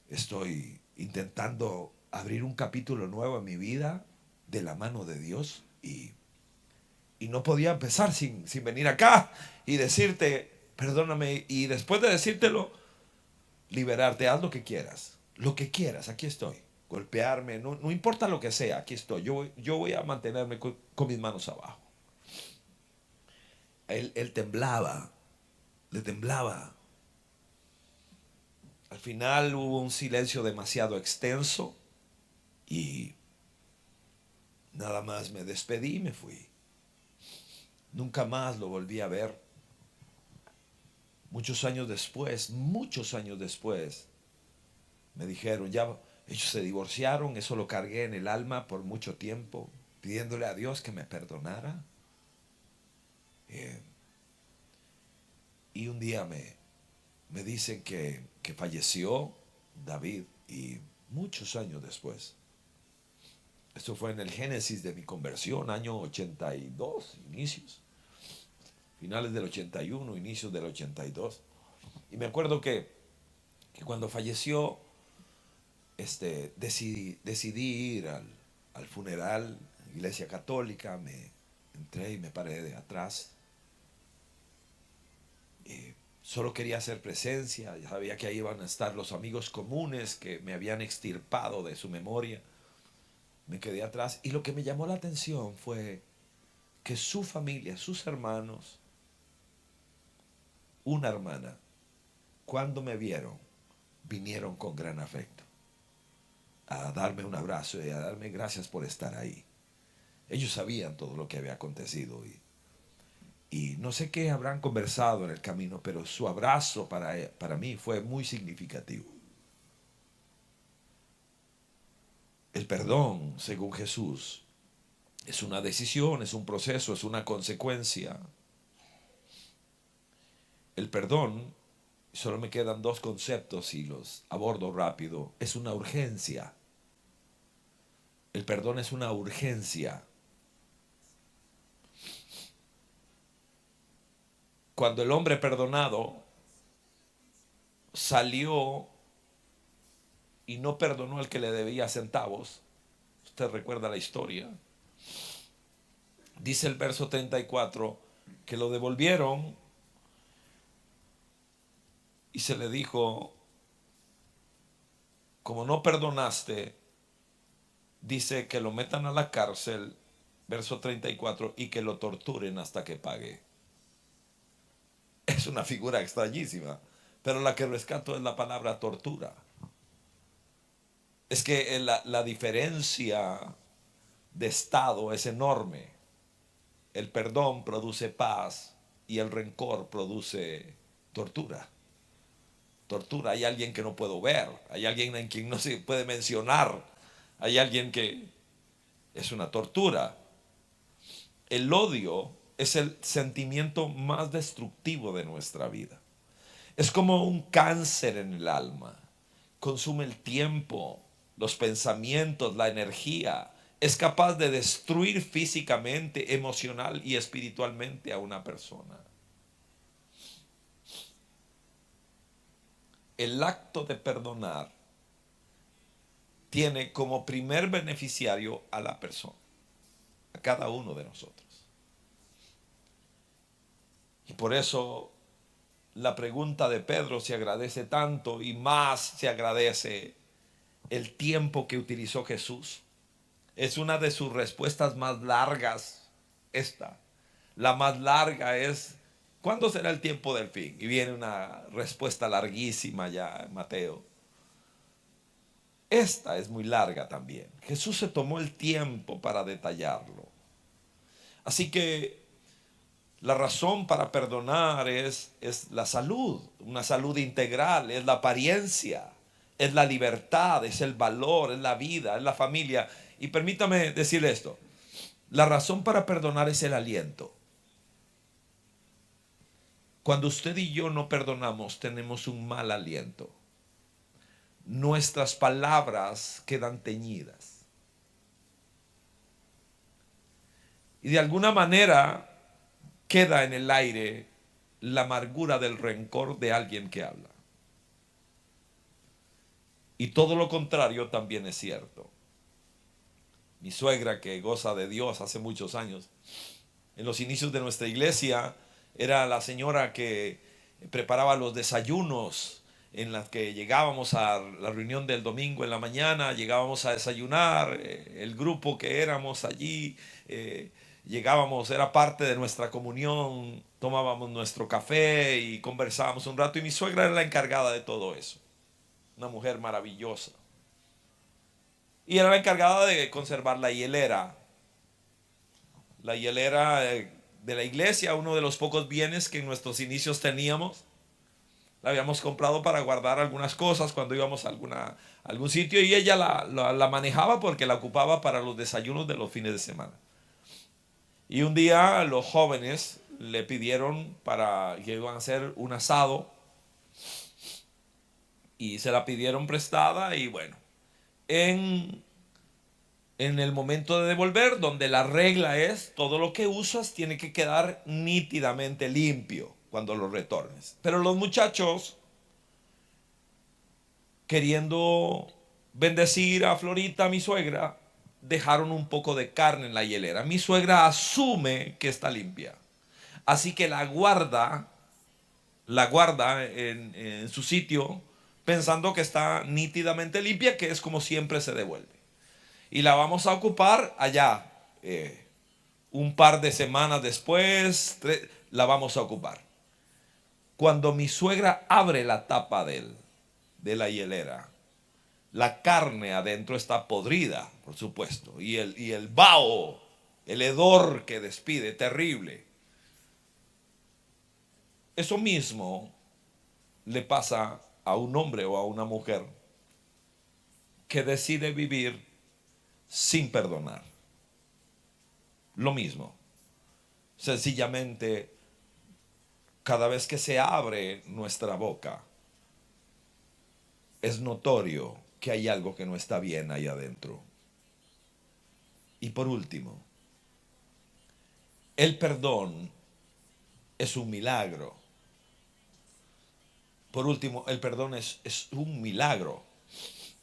Estoy intentando abrir un capítulo nuevo en mi vida de la mano de Dios y no podía empezar sin venir acá y decirte, perdóname, y después de decírtelo, liberarte, haz lo que quieras, aquí estoy, golpearme, no importa lo que sea, aquí estoy, yo voy a mantenerme con mis manos abajo. Él temblaba, le temblaba. Al final hubo un silencio demasiado extenso y nada más me despedí y me fui. Nunca más lo volví a ver. Muchos años después, me dijeron, ya ellos se divorciaron, eso lo cargué en el alma por mucho tiempo, pidiéndole a Dios que me perdonara. Eh, y un día me dicen que falleció David y muchos años después. Esto fue en el génesis de mi conversión, año 82, inicios, finales del 81, inicios del 82. Y me acuerdo que cuando falleció, decidí ir al funeral, iglesia católica, me entré y me paré de atrás. Solo quería hacer presencia, ya sabía que ahí iban a estar los amigos comunes que me habían extirpado de su memoria. Me quedé atrás y lo que me llamó la atención fue que su familia, sus hermanos, una hermana, cuando me vieron, vinieron con gran afecto a darme un abrazo y a darme gracias por estar ahí. Ellos sabían todo lo que había acontecido y no sé qué habrán conversado en el camino, pero su abrazo para mí fue muy significativo. El perdón, según Jesús, es una decisión, es un proceso, es una consecuencia. El perdón, solo me quedan dos conceptos y los abordo rápido, es una urgencia. El perdón es una urgencia. Cuando el hombre perdonado salió y no perdonó al que le debía centavos, usted recuerda la historia, dice el verso 34 que lo devolvieron y se le dijo, como no perdonaste, dice que lo metan a la cárcel, verso 34, y que lo torturen hasta que pague. Es una figura extrañísima, pero la que rescato es la palabra tortura. Es que la diferencia de estado es enorme. El perdón produce paz y el rencor produce tortura. tortura. Hay alguien que no puedo ver, hay alguien en quien no se puede mencionar, hay alguien que es una tortura. El odio es el sentimiento más destructivo de nuestra vida. Es como un cáncer en el alma. Consume el tiempo, los pensamientos, la energía. Es capaz de destruir físicamente, emocional y espiritualmente a una persona. El acto de perdonar tiene como primer beneficiario a la persona, a cada uno de nosotros. Y por eso la pregunta de Pedro se agradece tanto, y más se agradece el tiempo que utilizó Jesús. Es una de sus respuestas más largas esta. La más larga es: ¿cuándo será el tiempo del fin? Y viene una respuesta larguísima ya en Mateo. Esta es muy larga también. Jesús se tomó el tiempo para detallarlo. Así que la razón para perdonar es la salud, una salud integral, es la apariencia, es la libertad, es el valor, es la vida, es la familia. Y permítame decirle esto: la razón para perdonar es el aliento. Cuando usted y yo no perdonamos, tenemos un mal aliento. Nuestras palabras quedan teñidas. Y de alguna manera queda en el aire la amargura del rencor de alguien que habla. Y todo lo contrario también es cierto. Mi suegra, que goza de Dios hace muchos años, en los inicios de nuestra iglesia, era la señora que preparaba los desayunos en las que llegábamos a la reunión del domingo en la mañana, llegábamos a desayunar, el grupo que éramos allí, llegábamos, era parte de nuestra comunión, tomábamos nuestro café y conversábamos un rato, y mi suegra era la encargada de todo eso, una mujer maravillosa. Y era la encargada de conservar la hielera. La hielera de la iglesia, uno de los pocos bienes que en nuestros inicios teníamos. La habíamos comprado para guardar algunas cosas cuando íbamos a algún sitio, y ella la manejaba porque la ocupaba para los desayunos de los fines de semana. Y un día los jóvenes le pidieron para que iban a hacer un asado, y se la pidieron prestada, y bueno, en el momento de devolver, donde la regla es todo lo que usas tiene que quedar nítidamente limpio cuando lo retornes. Pero los muchachos, queriendo bendecir a Florita, mi suegra, dejaron un poco de carne en la hielera. Mi suegra asume que está limpia, así que la guarda en su sitio, pensando que está nítidamente limpia, que es como siempre se devuelve. Y la vamos a ocupar allá. Un par de semanas después, la vamos a ocupar. Cuando mi suegra abre la tapa de la hielera, la carne adentro está podrida, por supuesto. Y el vaho, el hedor que despide, terrible. Eso mismo le pasa a un hombre o a una mujer que decide vivir sin perdonar. Lo mismo. Sencillamente, cada vez que se abre nuestra boca, es notorio que hay algo que no está bien ahí adentro. Y por último, el perdón es un milagro. Por último, el perdón es un milagro.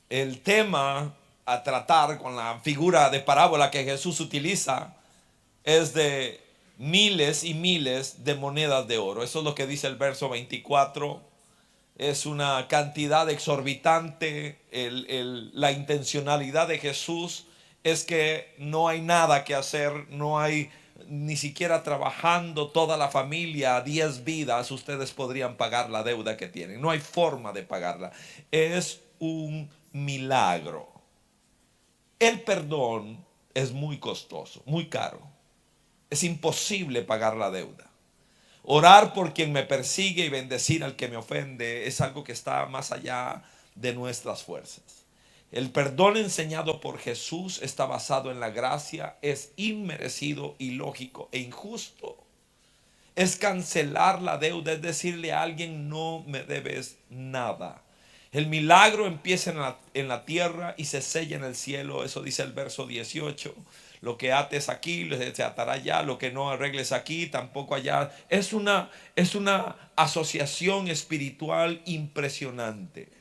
El tema a tratar con la figura de parábola que Jesús utiliza es de miles y miles de monedas de oro. Eso es lo que dice el verso 24. Es una cantidad exorbitante. La intencionalidad de Jesús es que no hay nada que hacer, no hay ni siquiera trabajando toda la familia, 10 vidas, ustedes podrían pagar la deuda que tienen. No hay forma de pagarla. Es un milagro. El perdón es muy costoso, muy caro. Es imposible pagar la deuda. Orar por quien me persigue y bendecir al que me ofende es algo que está más allá de nuestras fuerzas. El perdón enseñado por Jesús está basado en la gracia, es inmerecido, ilógico e injusto. Es cancelar la deuda, es decirle a alguien: no me debes nada. El milagro empieza en la tierra y se sella en el cielo. Eso dice el verso 18. Lo que ates aquí se atará allá, lo que no arregles aquí tampoco allá. Es una asociación espiritual impresionante.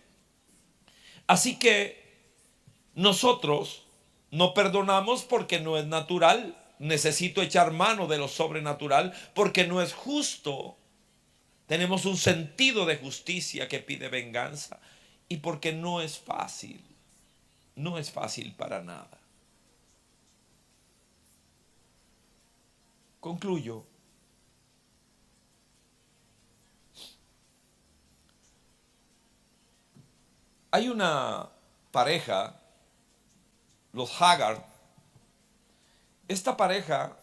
Así que nosotros no perdonamos porque no es natural. Necesito echar mano de lo sobrenatural porque no es justo. Tenemos un sentido de justicia que pide venganza y porque no es fácil. No es fácil para nada. Concluyo. Hay una pareja, los Haggard. Esta pareja,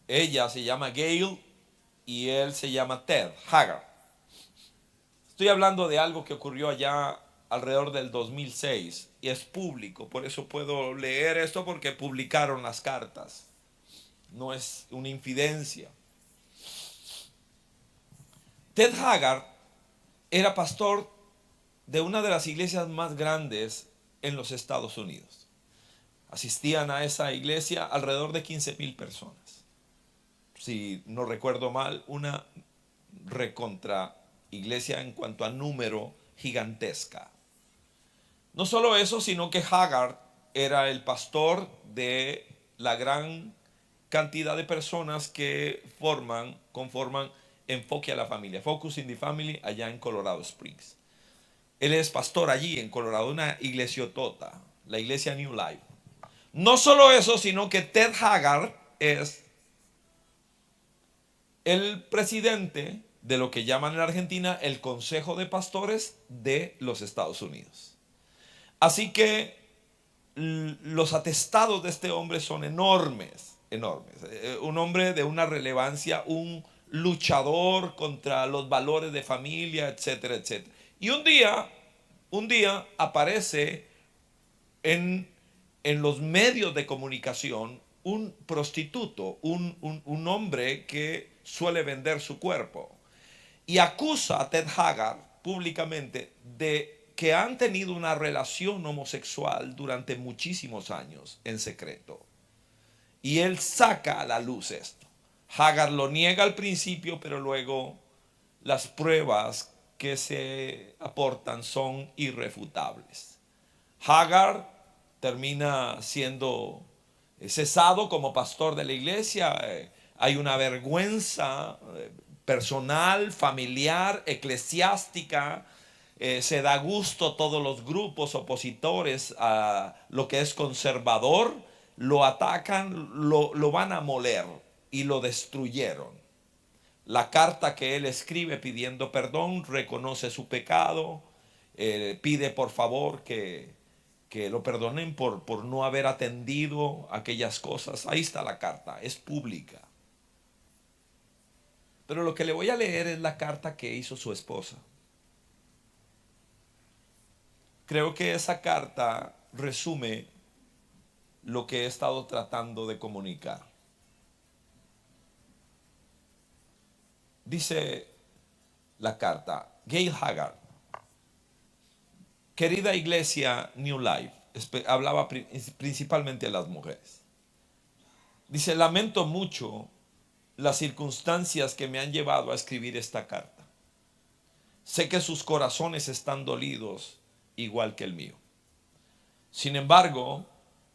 ella se llama Gail y él se llama Ted Haggard. Estoy hablando de algo que ocurrió allá alrededor del 2006 y es público, por eso puedo leer esto porque publicaron las cartas. No es una infidencia. Ted Haggard era pastor de una de las iglesias más grandes en los Estados Unidos. Asistían a esa iglesia alrededor de 15,000 personas. Si no recuerdo mal, una recontra iglesia en cuanto a número gigantesca. No solo eso, sino que Haggard era el pastor de la gran cantidad de personas que conforman Enfoque a la Familia, Focus in the Family, allá en Colorado Springs. Él es pastor allí en Colorado, una iglesiotota, la iglesia New Life. No solo eso, sino que Ted Haggard es el presidente de lo que llaman en Argentina el Consejo de Pastores de los Estados Unidos. Así que los atestados de este hombre son enormes, enormes. Un hombre de una relevancia, un luchador contra los valores de familia, etcétera, etcétera. Y un día aparece en los medios de comunicación un prostituto, un hombre que suele vender su cuerpo, y acusa a Ted Haggard públicamente de que han tenido una relación homosexual durante muchísimos años en secreto. Y él saca a la luz esto. Haggard lo niega al principio, pero luego las pruebas que se aportan son irrefutables. Haggard termina siendo cesado como pastor de la iglesia. Hay una vergüenza personal, familiar, eclesiástica. Se da gusto todos los grupos opositores a lo que es conservador, lo atacan, lo van a moler y lo destruyeron. La carta que él escribe pidiendo perdón, reconoce su pecado, pide por favor que lo perdonen por no haber atendido aquellas cosas. Ahí está la carta, es pública. Pero lo que le voy a leer es la carta que hizo su esposa. Creo que esa carta resume lo que he estado tratando de comunicar. Dice la carta: Gail Haggard, querida iglesia New Life, hablaba principalmente a las mujeres. Dice: lamento mucho las circunstancias que me han llevado a escribir esta carta. Sé que sus corazones están dolidos igual que el mío. Sin embargo,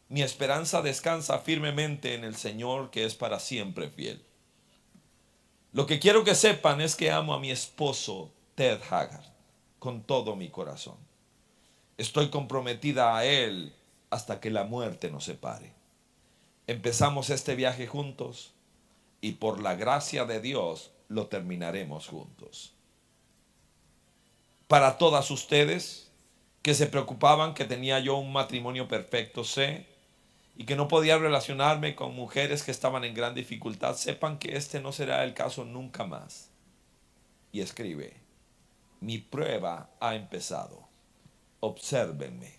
mi esperanza descansa firmemente en el Señor, que es para siempre fiel. Lo que quiero que sepan es que amo a mi esposo Ted Haggard con todo mi corazón. Estoy comprometida a él hasta que la muerte nos separe. Empezamos este viaje juntos y por la gracia de Dios lo terminaremos juntos. Para todas ustedes que se preocupaban que tenía yo un matrimonio perfecto, sé y que no podía relacionarme con mujeres que estaban en gran dificultad, sepan que este no será el caso nunca más. Y escribe: mi prueba ha empezado. Obsérvenme.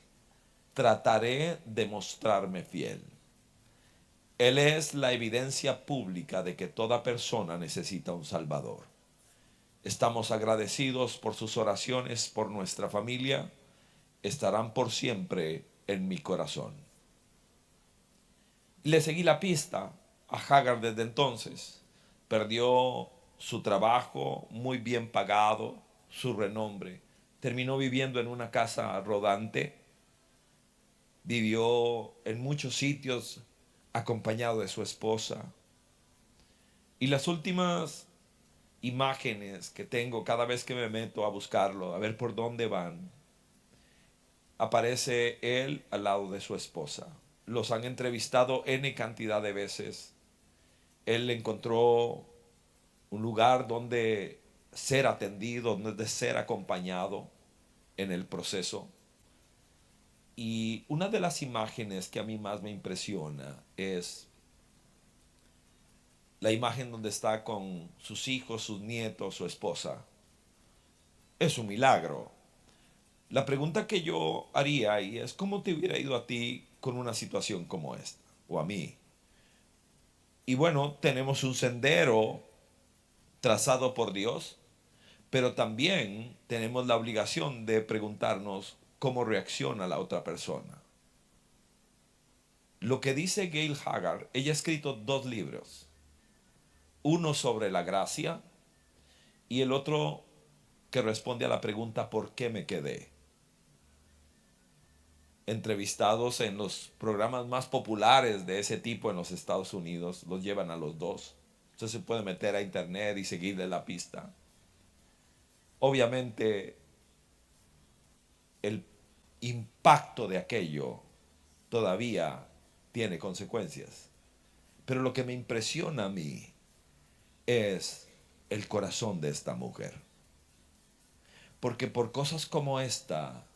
Trataré de mostrarme fiel. Él es la evidencia pública de que toda persona necesita un Salvador. Estamos agradecidos por sus oraciones por nuestra familia. Estarán por siempre en mi corazón. Le seguí la pista a Hagar desde entonces. Perdió su trabajo muy bien pagado, su renombre. Terminó viviendo en una casa rodante. Vivió en muchos sitios acompañado de su esposa. Y las últimas imágenes que tengo cada vez que me meto a buscarlo, a ver por dónde van, aparece él al lado de su esposa. Los han entrevistado N cantidad de veces. Él encontró un lugar donde ser atendido, donde ser acompañado en el proceso. Y una de las imágenes que a mí más me impresiona es la imagen donde está con sus hijos, sus nietos, su esposa. Es un milagro. La pregunta que yo haría ahí es: ¿cómo te hubiera ido a ti con una situación como esta? O a mí. Y bueno, tenemos un sendero trazado por Dios, pero también tenemos la obligación de preguntarnos cómo reacciona la otra persona. Lo que dice Gail Hagar, ella ha escrito 2 libros, uno sobre la gracia y el otro que responde a la pregunta ¿por qué me quedé? Entrevistados en los programas más populares de ese tipo en los Estados Unidos, los llevan a los dos. Usted se puede meter a internet y seguirle la pista. Obviamente el impacto de aquello todavía tiene consecuencias. Pero lo que me impresiona a mí es el corazón de esta mujer. Porque por cosas como esta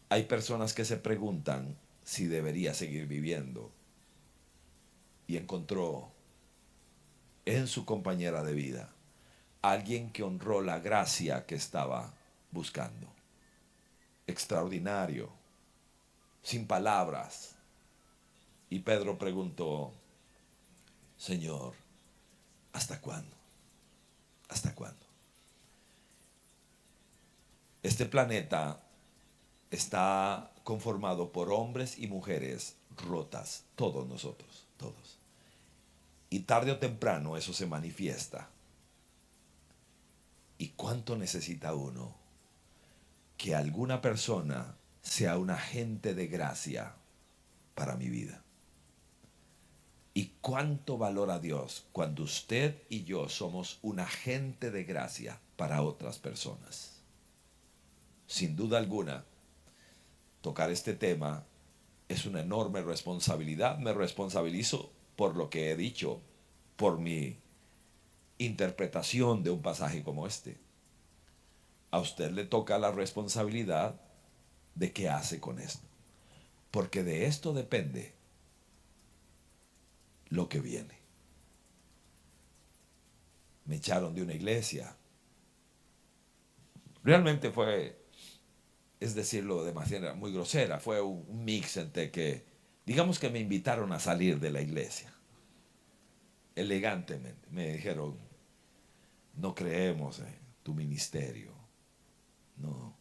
hay personas que se preguntan si debería seguir viviendo. Y encontró en su compañera de vida alguien que honró la gracia que estaba buscando. Extraordinario, sin palabras. Y Pedro preguntó: Señor, ¿hasta cuándo? ¿Hasta cuándo? Este planeta está conformado por hombres y mujeres rotas, todos nosotros, todos. Y tarde o temprano eso se manifiesta. ¿Y cuánto necesita uno que alguna persona sea un agente de gracia para mi vida? ¿Y cuánto valora Dios cuando usted y yo somos un agente de gracia para otras personas? Sin duda alguna, tocar este tema es una enorme responsabilidad. Me responsabilizo por lo que he dicho, por mi interpretación de un pasaje como este. A usted le toca la responsabilidad de qué hace con esto, porque de esto depende lo que viene. Me echaron de una iglesia. Realmente fue, es decirlo de manera muy grosera, fue un mix entre que, digamos que me invitaron a salir de la iglesia. Elegantemente me dijeron: no creemos en tu ministerio. No.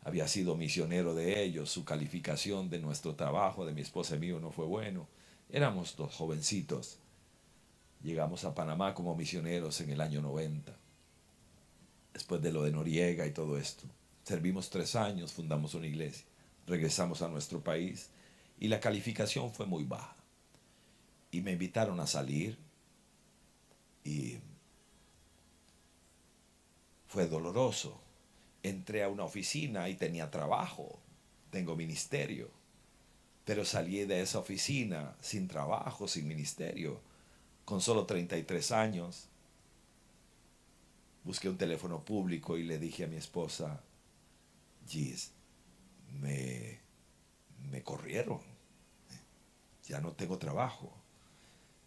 Había sido misionero de ellos, su calificación de nuestro trabajo, de mi esposa y mío, no fue bueno. Éramos 2 jovencitos. Llegamos a Panamá como misioneros en el año 90, después de lo de Noriega y todo esto. Servimos 3 años, fundamos una iglesia, regresamos a nuestro país y la calificación fue muy baja. Y me invitaron a salir y fue doloroso. Entré a una oficina y tenía trabajo, tengo ministerio, pero salí de esa oficina sin trabajo, sin ministerio, con solo 33 años. Busqué un teléfono público y le dije a mi esposa: Gis, me corrieron. ya no tengo trabajo.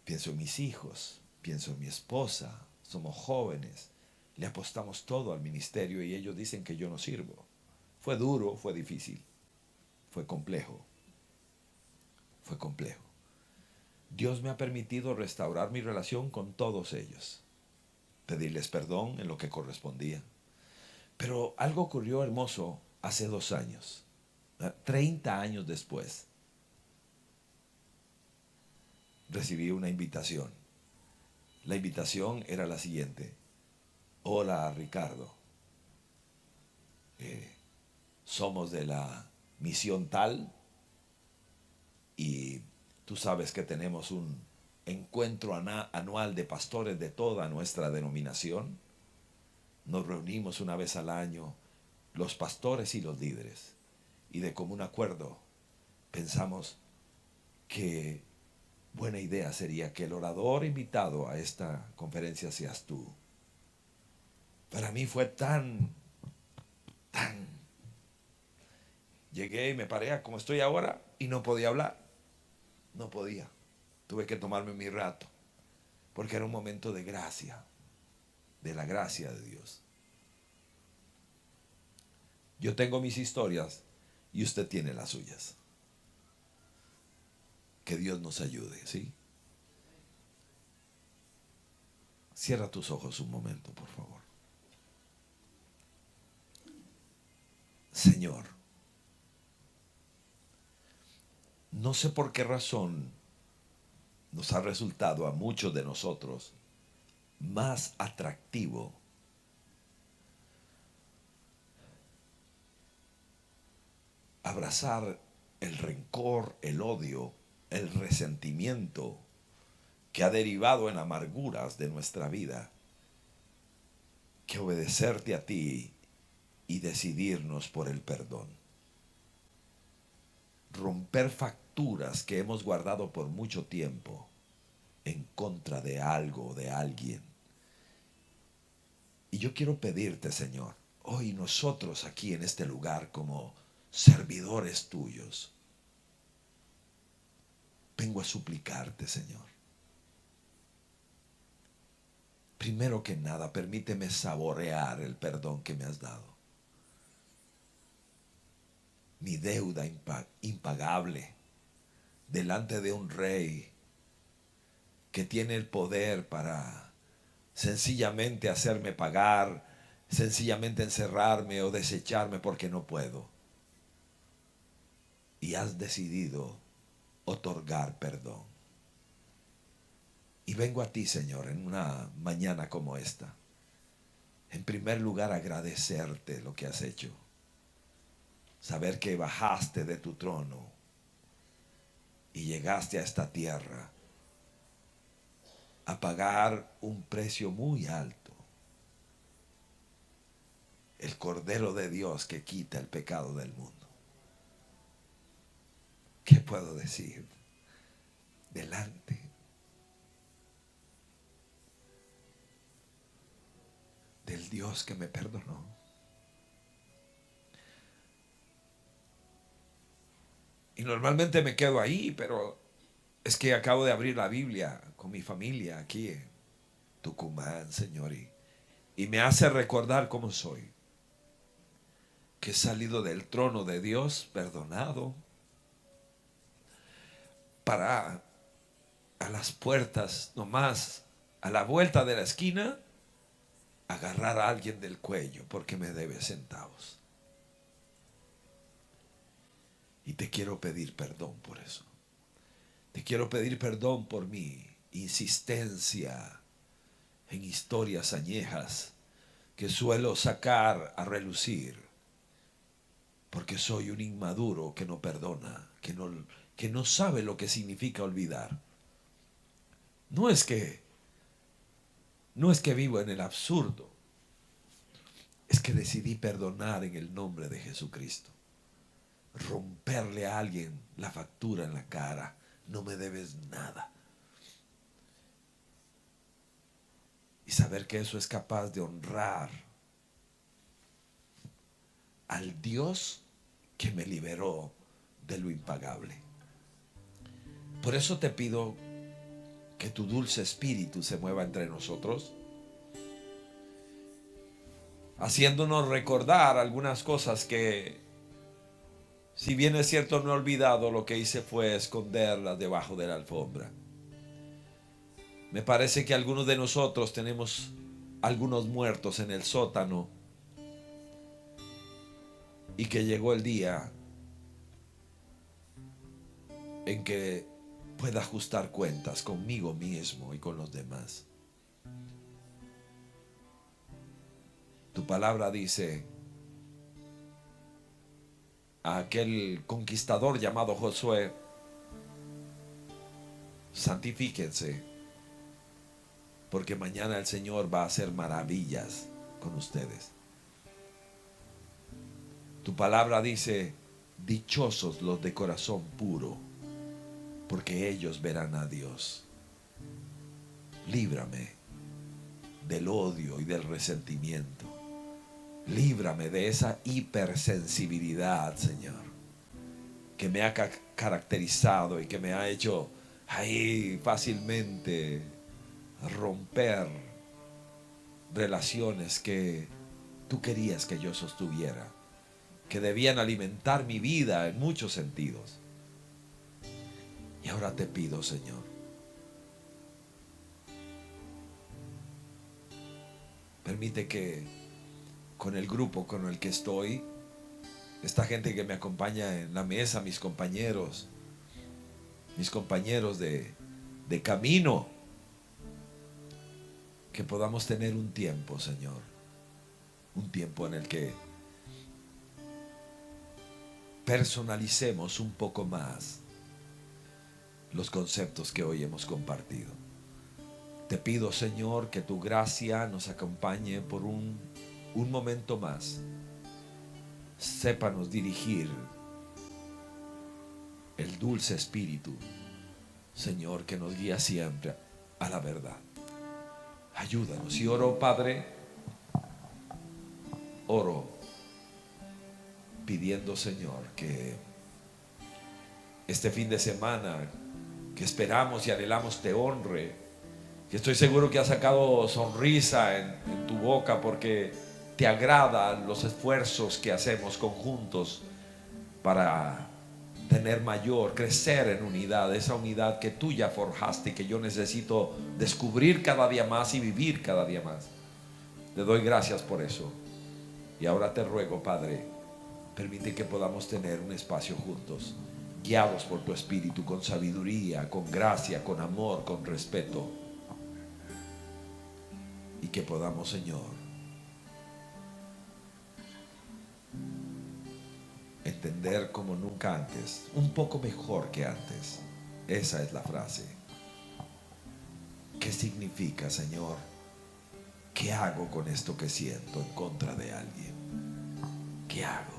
Pienso en mis hijos, pienso en mi esposa, somos jóvenes, le apostamos todo al ministerio y ellos dicen que yo no sirvo. Fue duro, fue difícil, fue complejo, fue complejo. Dios me ha permitido restaurar mi relación con todos ellos, pedirles perdón en lo que correspondía. Pero algo ocurrió hermoso hace 2 años, 30 años después. Recibí una invitación. La invitación era la siguiente: hola Ricardo, somos de la misión tal y tú sabes que tenemos un encuentro anual de pastores de toda nuestra denominación. Nos reunimos una vez al año, los pastores y los líderes, y de común acuerdo pensamos que buena idea sería que el orador invitado a esta conferencia seas tú. Para mí fue tan. Llegué y me paré como estoy ahora y no podía hablar. No podía. Tuve que tomarme mi rato, porque era un momento de gracia, de la gracia de Dios. Yo tengo mis historias y usted tiene las suyas. Que Dios nos ayude, ¿sí? Cierra tus ojos un momento, por favor. Señor, no sé por qué razón nos ha resultado a muchos de nosotros más atractivo abrazar el rencor, el odio, el resentimiento que ha derivado en amarguras de nuestra vida, que obedecerte a ti y decidirnos por el perdón. Romper facturas que hemos guardado por mucho tiempo en contra de algo o de alguien. Y yo quiero pedirte, Señor, hoy nosotros aquí en este lugar como servidores tuyos, vengo a suplicarte, Señor. Primero que nada, permíteme saborear el perdón que me has dado. Mi deuda impagable delante de un rey que tiene el poder para sencillamente hacerme pagar, sencillamente encerrarme o desecharme porque no puedo. Y has decidido otorgar perdón. Y vengo a ti, Señor, en una mañana como esta. En primer lugar, agradecerte lo que has hecho. Saber que bajaste de tu trono y llegaste a esta tierra a pagar un precio muy alto. El Cordero de Dios que quita el pecado del mundo. ¿Qué puedo decir? Delante del Dios que me perdonó. Y normalmente me quedo ahí, pero es que acabo de abrir la Biblia con mi familia aquí en Tucumán, Señor, y me hace recordar cómo soy. Que he salido del trono de Dios perdonado para a las puertas nomás, a la vuelta de la esquina, agarrar a alguien del cuello porque me debe centavos. Y te quiero pedir perdón por eso. Te quiero pedir perdón por mi insistencia en historias añejas que suelo sacar a relucir, porque soy un inmaduro que no perdona, que no sabe lo que significa olvidar. No es que vivo en el absurdo, es que decidí perdonar en el nombre de Jesucristo. Romperle a alguien la factura en la cara. No me debes nada. Y saber que eso es capaz de honrar al Dios que me liberó de lo impagable. Por eso te pido que tu dulce espíritu se mueva entre nosotros, haciéndonos recordar algunas cosas que, si bien es cierto, no he olvidado, lo que hice fue esconderlas debajo de la alfombra. Me parece que algunos de nosotros tenemos algunos muertos en el sótano y que llegó el día en que pueda ajustar cuentas conmigo mismo y con los demás. Tu palabra dice: a aquel conquistador llamado Josué, santifíquense, porque mañana el Señor va a hacer maravillas con ustedes. Tu palabra dice: dichosos los de corazón puro, porque ellos verán a Dios. Líbrame del odio y del resentimiento. Líbrame de esa hipersensibilidad, Señor, que me ha caracterizado y que me ha hecho ahí fácilmente romper relaciones que tú querías que yo sostuviera, que debían alimentar mi vida en muchos sentidos. Y ahora te pido, Señor, permite que con el grupo con el que estoy, esta gente que me acompaña en la mesa, mis compañeros de camino, que podamos tener un tiempo, Señor, un tiempo en el que personalicemos un poco más los conceptos que hoy hemos compartido. Te pido, Señor, que tu gracia nos acompañe por un momento más. Sépanos dirigir el dulce espíritu, Señor, que nos guía siempre a la verdad. Ayúdanos. Y oro, Padre, oro pidiendo, Señor, que este fin de semana que esperamos y anhelamos te honre, que estoy seguro que ha sacado sonrisa en tu boca, porque te agradan los esfuerzos que hacemos conjuntos para tener mayor, crecer en unidad, esa unidad que tú ya forjaste y que yo necesito descubrir cada día más y vivir cada día más. Te doy gracias por eso. Y ahora te ruego, Padre, permite que podamos tener un espacio juntos, guiados por tu Espíritu, con sabiduría, con gracia, con amor, con respeto. Y que podamos, Señor, entender como nunca antes, un poco mejor que antes. Esa es la frase. ¿Qué significa, Señor? ¿Qué hago con esto que siento en contra de alguien? ¿Qué hago?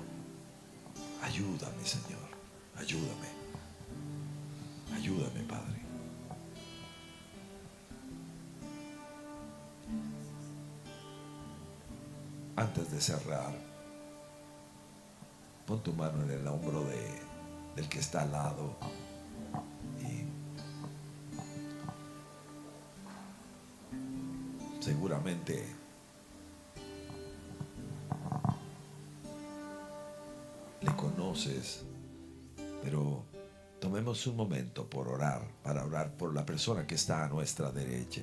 Ayúdame, Señor. Ayúdame. Ayúdame, Padre. Antes de cerrar, pon tu mano en el hombro del que está al lado y seguramente le conoces, pero tomemos un momento para orar por la persona que está a nuestra derecha.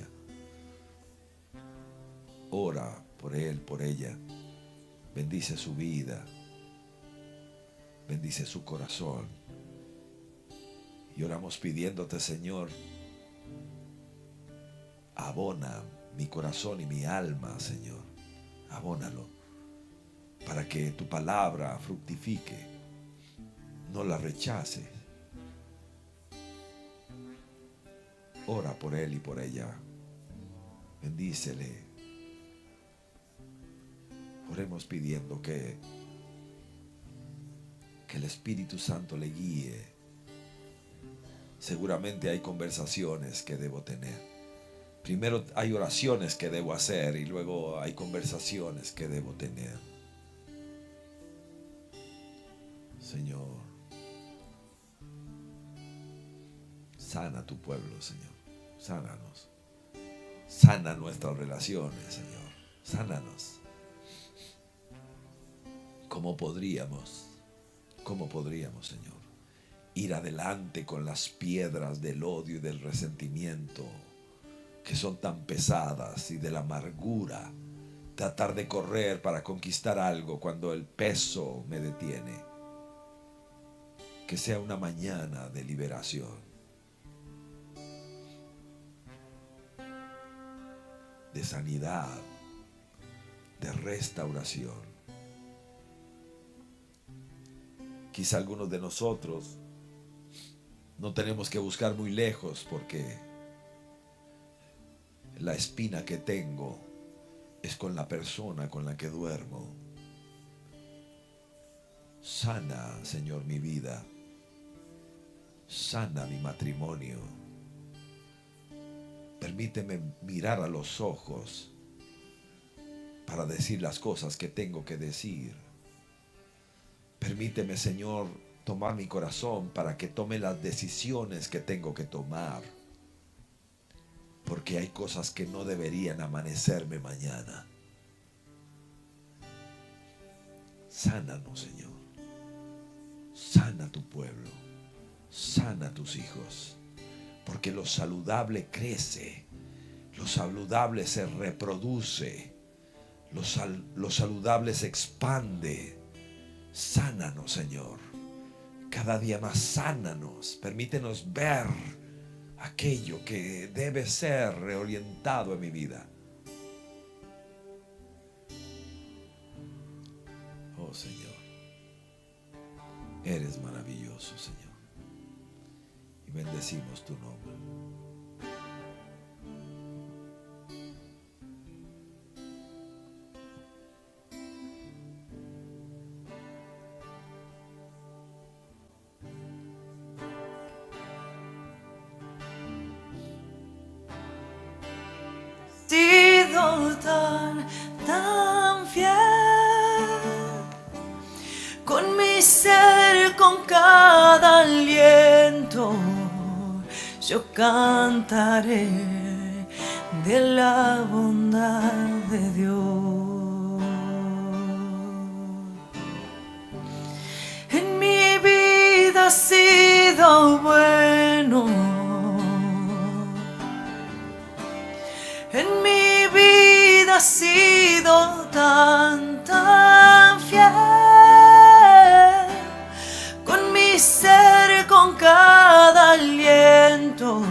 Ora por él, por ella. Bendice su vida. Bendice su corazón. Y oramos pidiéndote, Señor, abona mi corazón y mi alma, Señor. Abónalo para que tu palabra fructifique. No la rechaces. Ora por él y por ella. Bendícele. Oremos pidiendo que el Espíritu Santo le guíe. Seguramente hay conversaciones que debo tener. Primero hay oraciones que debo hacer y luego hay conversaciones que debo tener. Señor, Sana tu pueblo, Señor. Sánanos. Sana nuestras relaciones, Señor. Sánanos. ¿Cómo podríamos, Señor, ir adelante con las piedras del odio y del resentimiento que son tan pesadas y de la amargura? Tratar de correr para conquistar algo cuando el peso me detiene. Que sea una mañana de liberación, de sanidad, de restauración. Quizá algunos de nosotros no tenemos que buscar muy lejos, porque la espina que tengo es con la persona con la que duermo. Sana, Señor, mi vida. Sana mi matrimonio. Permíteme mirar a los ojos para decir las cosas que tengo que decir. Permíteme, Señor, tomar mi corazón para que tome las decisiones que tengo que tomar. Porque hay cosas que no deberían amanecerme mañana. Sánanos, Señor. Sana tu pueblo. Sana a tus hijos. Porque lo saludable crece. Lo saludable se reproduce. Lo saludable se expande. Sánanos, Señor. Cada día más sánanos. Permítenos ver aquello que debe ser reorientado en mi vida. Oh, Señor, eres maravilloso, Señor. Y bendecimos tu nombre. Tan fiel con mi ser, con cada aliento yo cantaré de la bondad de Dios. En mi vida ha sido bueno, en mi vida ha sido tan fiel. Con mi ser, con cada aliento,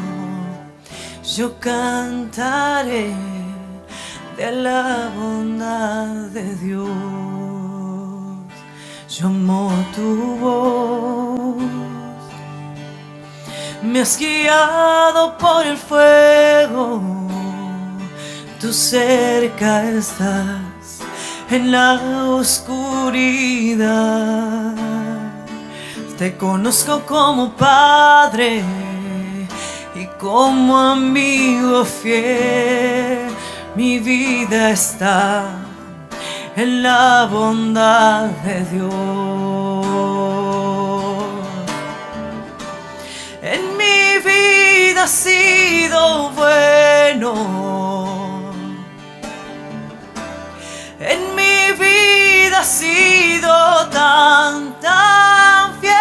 yo cantaré de la bondad de Dios. Yo amo tu voz, me has guiado por el fuego. Tú cerca estás en la oscuridad. Te conozco como Padre y como amigo fiel. Mi vida está en la bondad de Dios. En mi vida ha sido bueno, en mi vida ha sido tan fiel.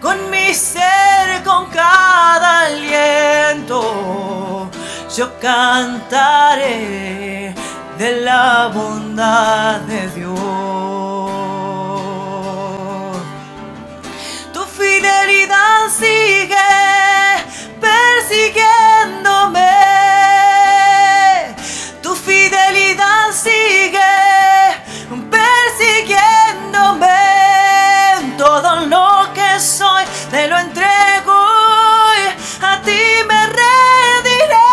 Con mi ser, con cada aliento, yo cantaré de la bondad de Dios. Tu fidelidad sigue persiguiéndome. Tu fidelidad sigue persiguiéndome. Todo lo que soy te lo entrego y a ti me rendiré.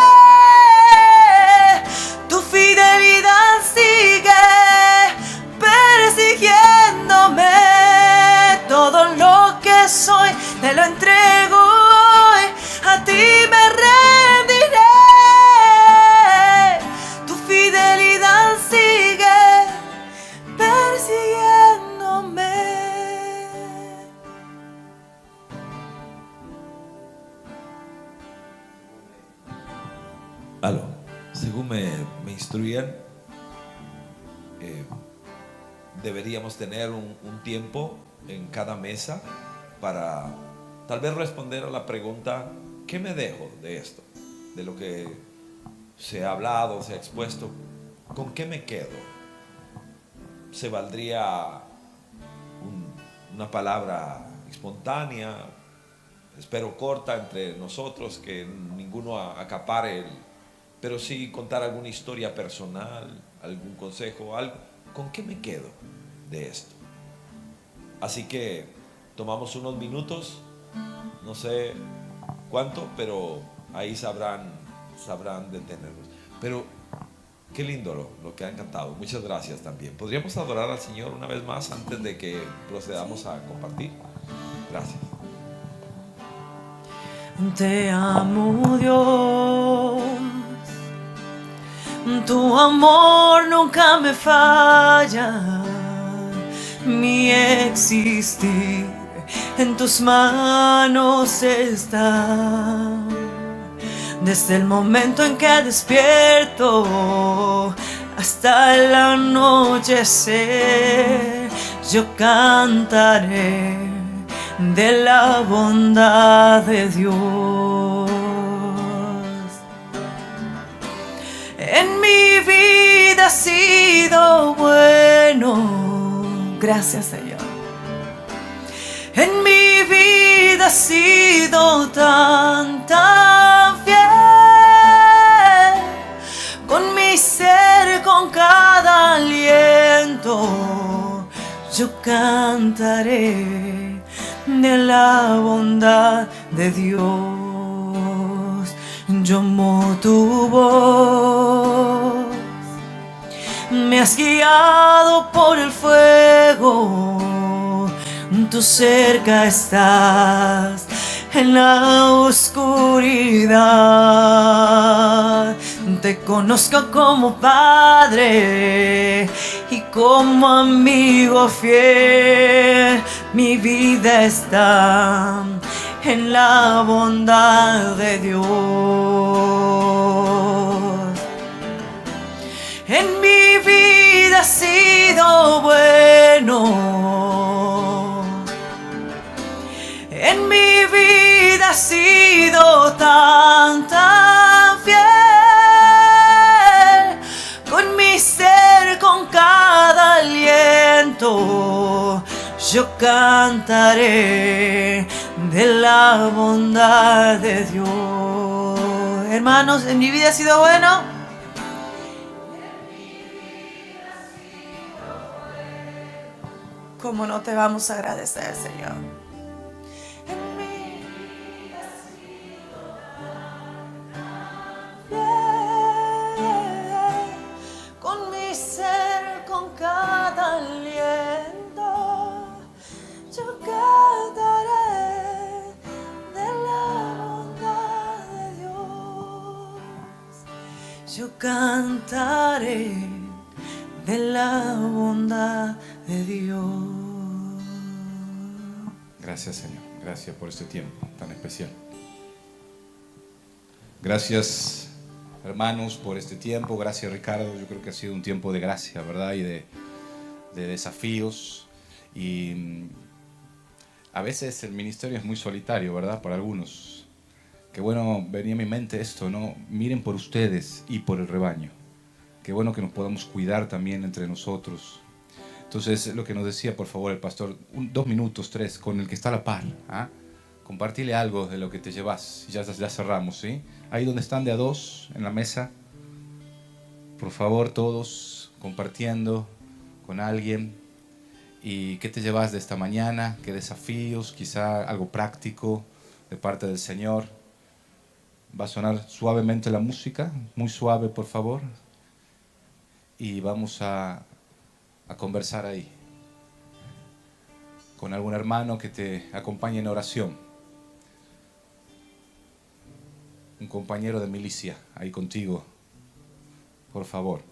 Tu fidelidad sigue Aló. Según me instruyen, eh, deberíamos tener un tiempo en cada mesa para tal vez responder a la pregunta: ¿qué me dejo de esto? De lo que se ha hablado, se ha expuesto, ¿con qué me quedo? ¿Se valdría una palabra espontánea, espero corta, entre nosotros, que ninguno acapare pero sí contar alguna historia personal, algún consejo, algo? ¿Con qué me quedo de esto? Así que tomamos unos minutos, no sé cuánto, pero ahí sabrán detenernos. Pero qué lindo lo que ha encantado. Muchas gracias también. ¿Podríamos adorar al Señor una vez más antes de que procedamos a compartir? Gracias. Te amo, Dios, tu amor nunca me falla, mi existir en tus manos está. Desde el momento en que despierto hasta el anochecer, yo cantaré de la bondad de Dios. En mi vida ha sido bueno, gracias Señor. En mi vida ha sido tan fiel, con mi ser, con cada aliento, yo cantaré de la bondad de Dios. Yo amo tu voz, me has guiado por el fuego, tú cerca estás en la oscuridad. Te conozco como Padre y como amigo fiel. Mi vida está en la bondad de Dios. En mi vida ha sido bueno, en mi vida ha sido tan fiel, con mi ser, con cada aliento, yo cantaré de la bondad de Dios. Hermanos, en mi vida ha sido bueno. ¿Cómo no te vamos a agradecer, Señor? En mi vida ha sido bien, con mi ser, con cada aliento, yo cantaré de la bondad de Dios. Yo cantaré de la bondad de Dios. Gracias, Señor. Gracias por este tiempo tan especial. Gracias, hermanos, por este tiempo. Gracias, Ricardo. Yo creo que ha sido un tiempo de gracia, ¿verdad? Y de desafíos. Y a veces el ministerio es muy solitario, ¿verdad? Para algunos. Qué bueno, venía a mi mente esto, ¿no? Miren por ustedes y por el rebaño. Qué bueno que nos podamos cuidar también entre nosotros. Entonces, lo que nos decía, por favor, el pastor, 2 minutos, 3, con el que está a la par. ¿Ah? Compartile algo de lo que te llevas. Ya cerramos, ¿sí? Ahí donde están de a 2 en la mesa. Por favor, todos compartiendo con alguien. ¿Y qué te llevas de esta mañana? ¿Qué desafíos? Quizá algo práctico de parte del Señor. Va a sonar suavemente la música. Muy suave, por favor. Y vamos a conversar ahí con algún hermano que te acompañe en oración, un compañero de milicia ahí contigo, por favor.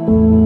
Señor.